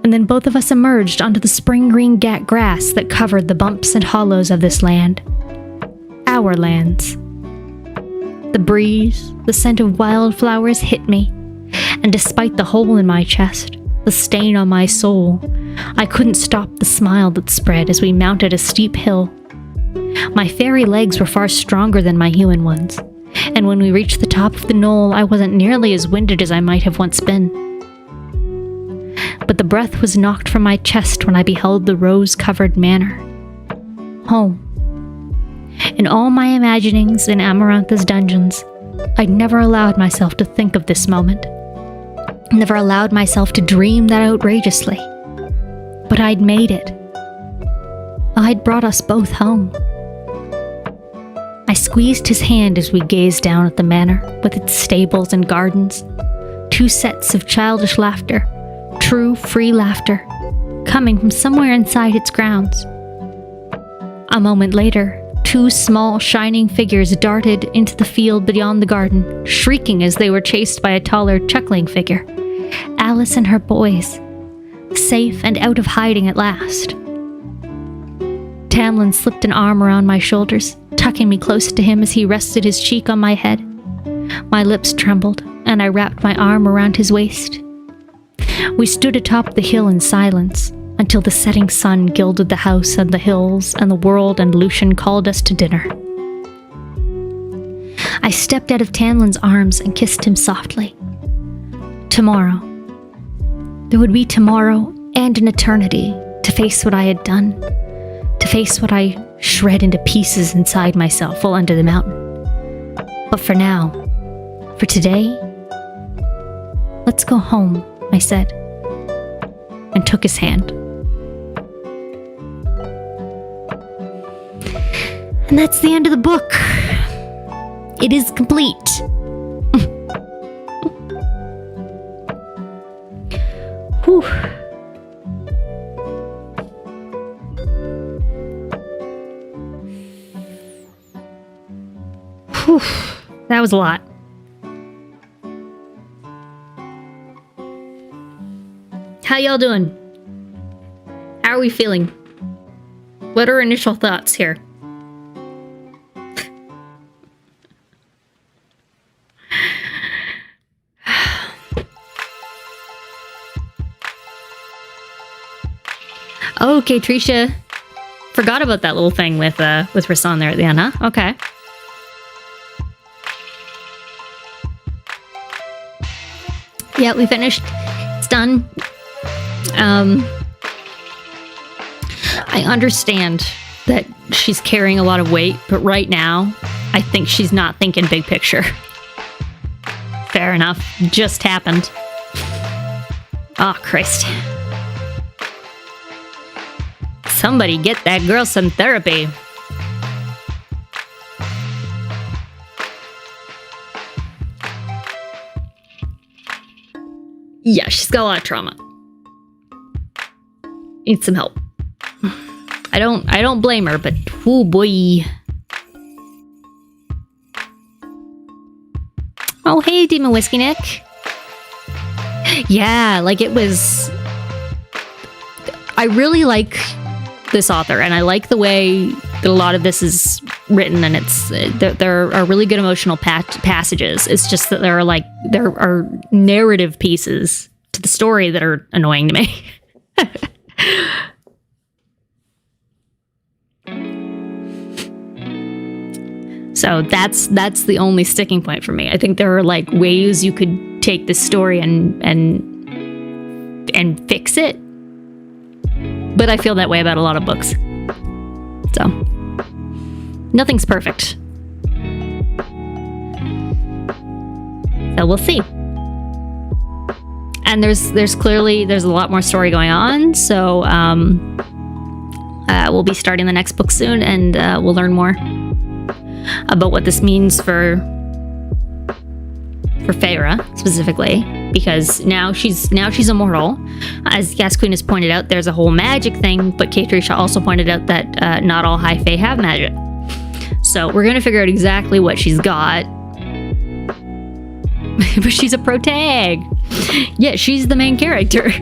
and then both of us emerged onto the spring green grass that covered the bumps and hollows of this land. Our lands. The breeze, the scent of wildflowers hit me, and despite the hole in my chest, the stain on my soul, I couldn't stop the smile that spread as we mounted a steep hill. My fairy legs were far stronger than my human ones, and when we reached the top of the knoll, I wasn't nearly as winded as I might have once been. But the breath was knocked from my chest when I beheld the rose-covered manor. Home. In all my imaginings in Amarantha's dungeons, I'd never allowed myself to think of this moment. Never allowed myself to dream that outrageously. But I'd made it. I'd brought us both home. I squeezed his hand as we gazed down at the manor, with its stables and gardens. Two sets of childish laughter, true, free laughter, coming from somewhere inside its grounds. A moment later, two small, shining figures darted into the field beyond the garden, shrieking as they were chased by a taller, chuckling figure. Alice and her boys, safe and out of hiding at last. Tamlin slipped an arm around my shoulders, tucking me close to him as he rested his cheek on my head. My lips trembled, and I wrapped my arm around his waist. We stood atop the hill in silence, until the setting sun gilded the house and the hills, and the world and Lucian called us to dinner. I stepped out of Tamlin's arms and kissed him softly. Tomorrow. There would be tomorrow and an eternity to face what I had done, to face what I shred into pieces inside myself while under the mountain. But for now, for today, let's go home, I said, and took his hand. And that's the end of the book. It is complete. Whew. Whew. That was a lot. How y'all doing? How are we feeling? What are initial thoughts here? Okay, Trisha. Forgot about that little thing with Rasan there at the end, huh? Okay. Yeah, we finished. It's done. I understand that she's carrying a lot of weight, but right now, I think she's not thinking big picture. Fair enough. Just happened. Oh, Christ. Somebody get that girl some therapy. Yeah, she's got a lot of trauma. Needs some help. I don't blame her, but oh boy. Oh hey, Demon Whiskey Nick. Yeah, like it was. I really like this author, and I like the way that a lot of this is written, and there are really good emotional passages. It's just that there are narrative pieces to the story that are annoying to me. So that's the only sticking point for me. I think there are like ways you could take this story and fix it, but I feel that way about a lot of books. So nothing's perfect. So we'll see. And there's a lot more story going on. So we'll be starting the next book soon, and we'll learn more about what this means for Feyre specifically, because now she's immortal. As Gas Queen has pointed out, there's a whole magic thing, but Kate Risha also pointed out that not all high fae have magic. So we're gonna figure out exactly what she's got. But she's a protag. Yeah, she's the main character.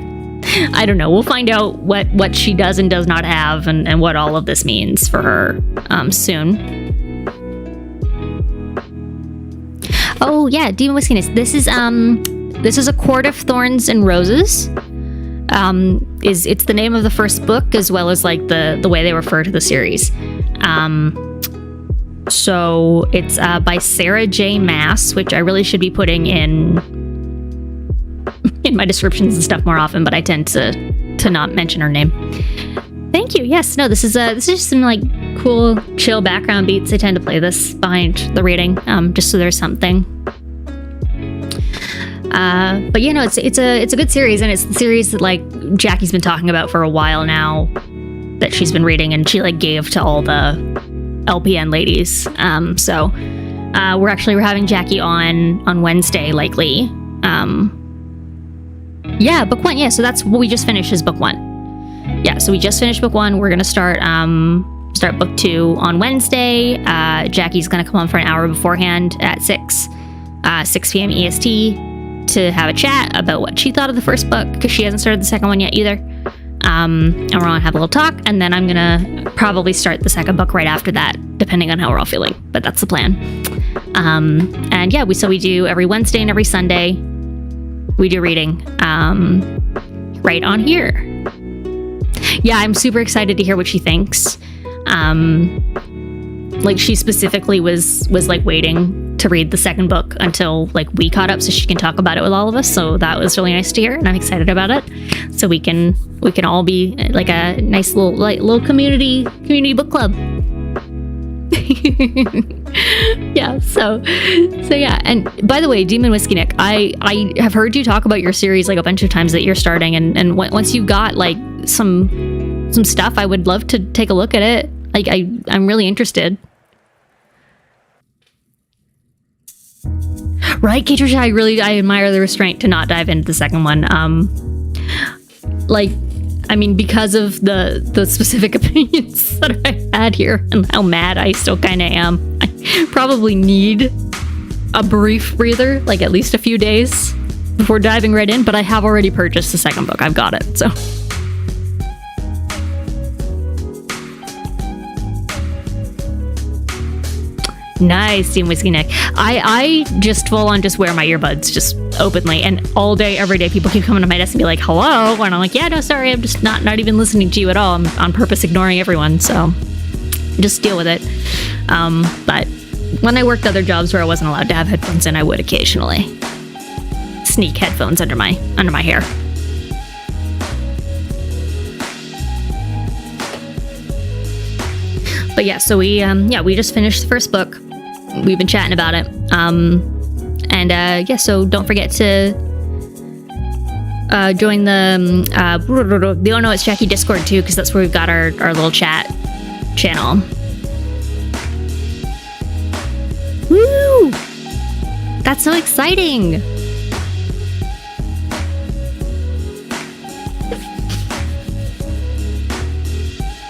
I don't know. We'll find out what she does and does not have, and what all of this means for her soon. Oh yeah, Demon Whiskiness. This is a Court of Thorns and Roses. It's the name of the first book, as well as like the way they refer to the series. So it's by Sarah J. Maas, which I really should be putting in my descriptions and stuff more often, but I tend to not mention her name. Thank you. Yes, no, this is just some like cool, chill background beats. I tend to play this behind the reading, just so there's something. But you know, it's a good series, and it's the series that like Jackie's been talking about for a while now, that she's been reading, and she like gave to all the LPN ladies. So we're having Jackie on Wednesday, likely. Yeah, book one. Yeah, so that's what we just finished is book one. Yeah, so we just finished book one. We're gonna start book two on Wednesday. Jackie's gonna come on for an hour beforehand at 6 p.m. EST to have a chat about what she thought of the first book, because she hasn't started the second one yet either. And we're gonna have a little talk, and then I'm gonna probably start the second book right after that, depending on how we're all feeling. But that's the plan. And yeah, we do every Wednesday and every Sunday. We do reading right on here. Yeah, I'm super excited to hear what she thinks. Like she specifically was like waiting to read the second book until like we caught up so she can talk about it with all of us. So that was really nice to hear, and I'm excited about it. So we can all be like a nice little community book club. Yeah, so yeah. And by the way, Demon Whiskey Nick, I have heard you talk about your series like a bunch of times that you're starting, and once you've got like some stuff, I would love to take a look at it. Like I'm really interested. Right, Katricia, I admire the restraint to not dive into the second one. Like, I mean, because of the specific opinions that I had here and how mad I still kind of am, I probably need a brief breather, like at least a few days before diving right in, but I have already purchased the second book. I've got it, so. Nice, Team Whiskey Neck. I just full on just wear my earbuds just openly, and all day, every day, people keep coming to my desk and be like, hello, and I'm like, yeah, no, sorry, I'm just not even listening to you at all. I'm on purpose ignoring everyone, so just deal with it. But when I worked other jobs where I wasn't allowed to have headphones in, I would occasionally sneak headphones under my hair. But yeah, so we just finished the first book. We've been chatting about it. So don't forget to join the Oh No It's Jackie Discord too, because that's where we've got our little chat channel. Woo! That's so exciting!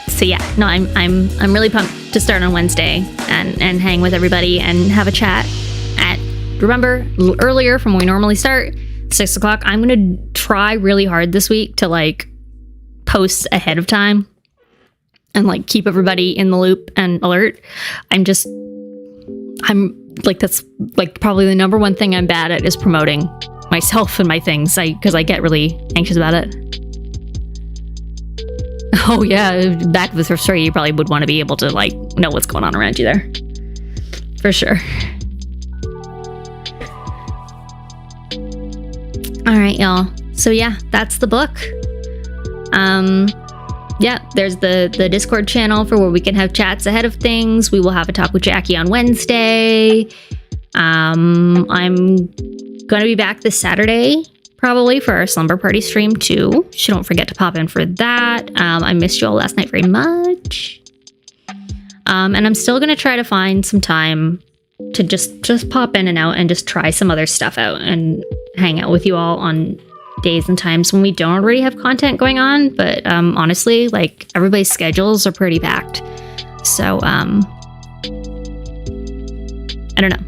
So yeah, no, I'm really pumped to start on Wednesday and hang with everybody and have a chat remember earlier from when we normally start, 6 o'clock. I'm gonna try really hard this week to like post ahead of time and like keep everybody in the loop and alert. That's like probably the number one thing I'm bad at is promoting myself and my things, because I get really anxious about it. Oh yeah, back of the thrift store, you probably would want to be able to like know what's going on around you there, for sure. All right, y'all. So yeah, that's the book. There's the Discord channel for where we can have chats ahead of things. We will have a talk with Jackie on Wednesday. I'm gonna be back this Saturday, probably, for our slumber party stream too. So don't forget to pop in for that. I missed you all last night very much. And I'm still gonna try to find some time to just pop in and out and just try some other stuff out and hang out with you all on days and times when we don't already have content going on. But honestly, like, everybody's schedules are pretty packed. So I don't know.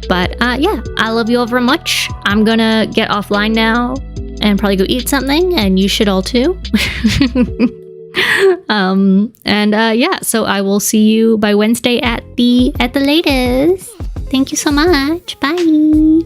But yeah, I love you all very much. I'm gonna get offline now and probably go eat something, and you should all too. So I will see you by Wednesday at the latest. Thank you so much. Bye.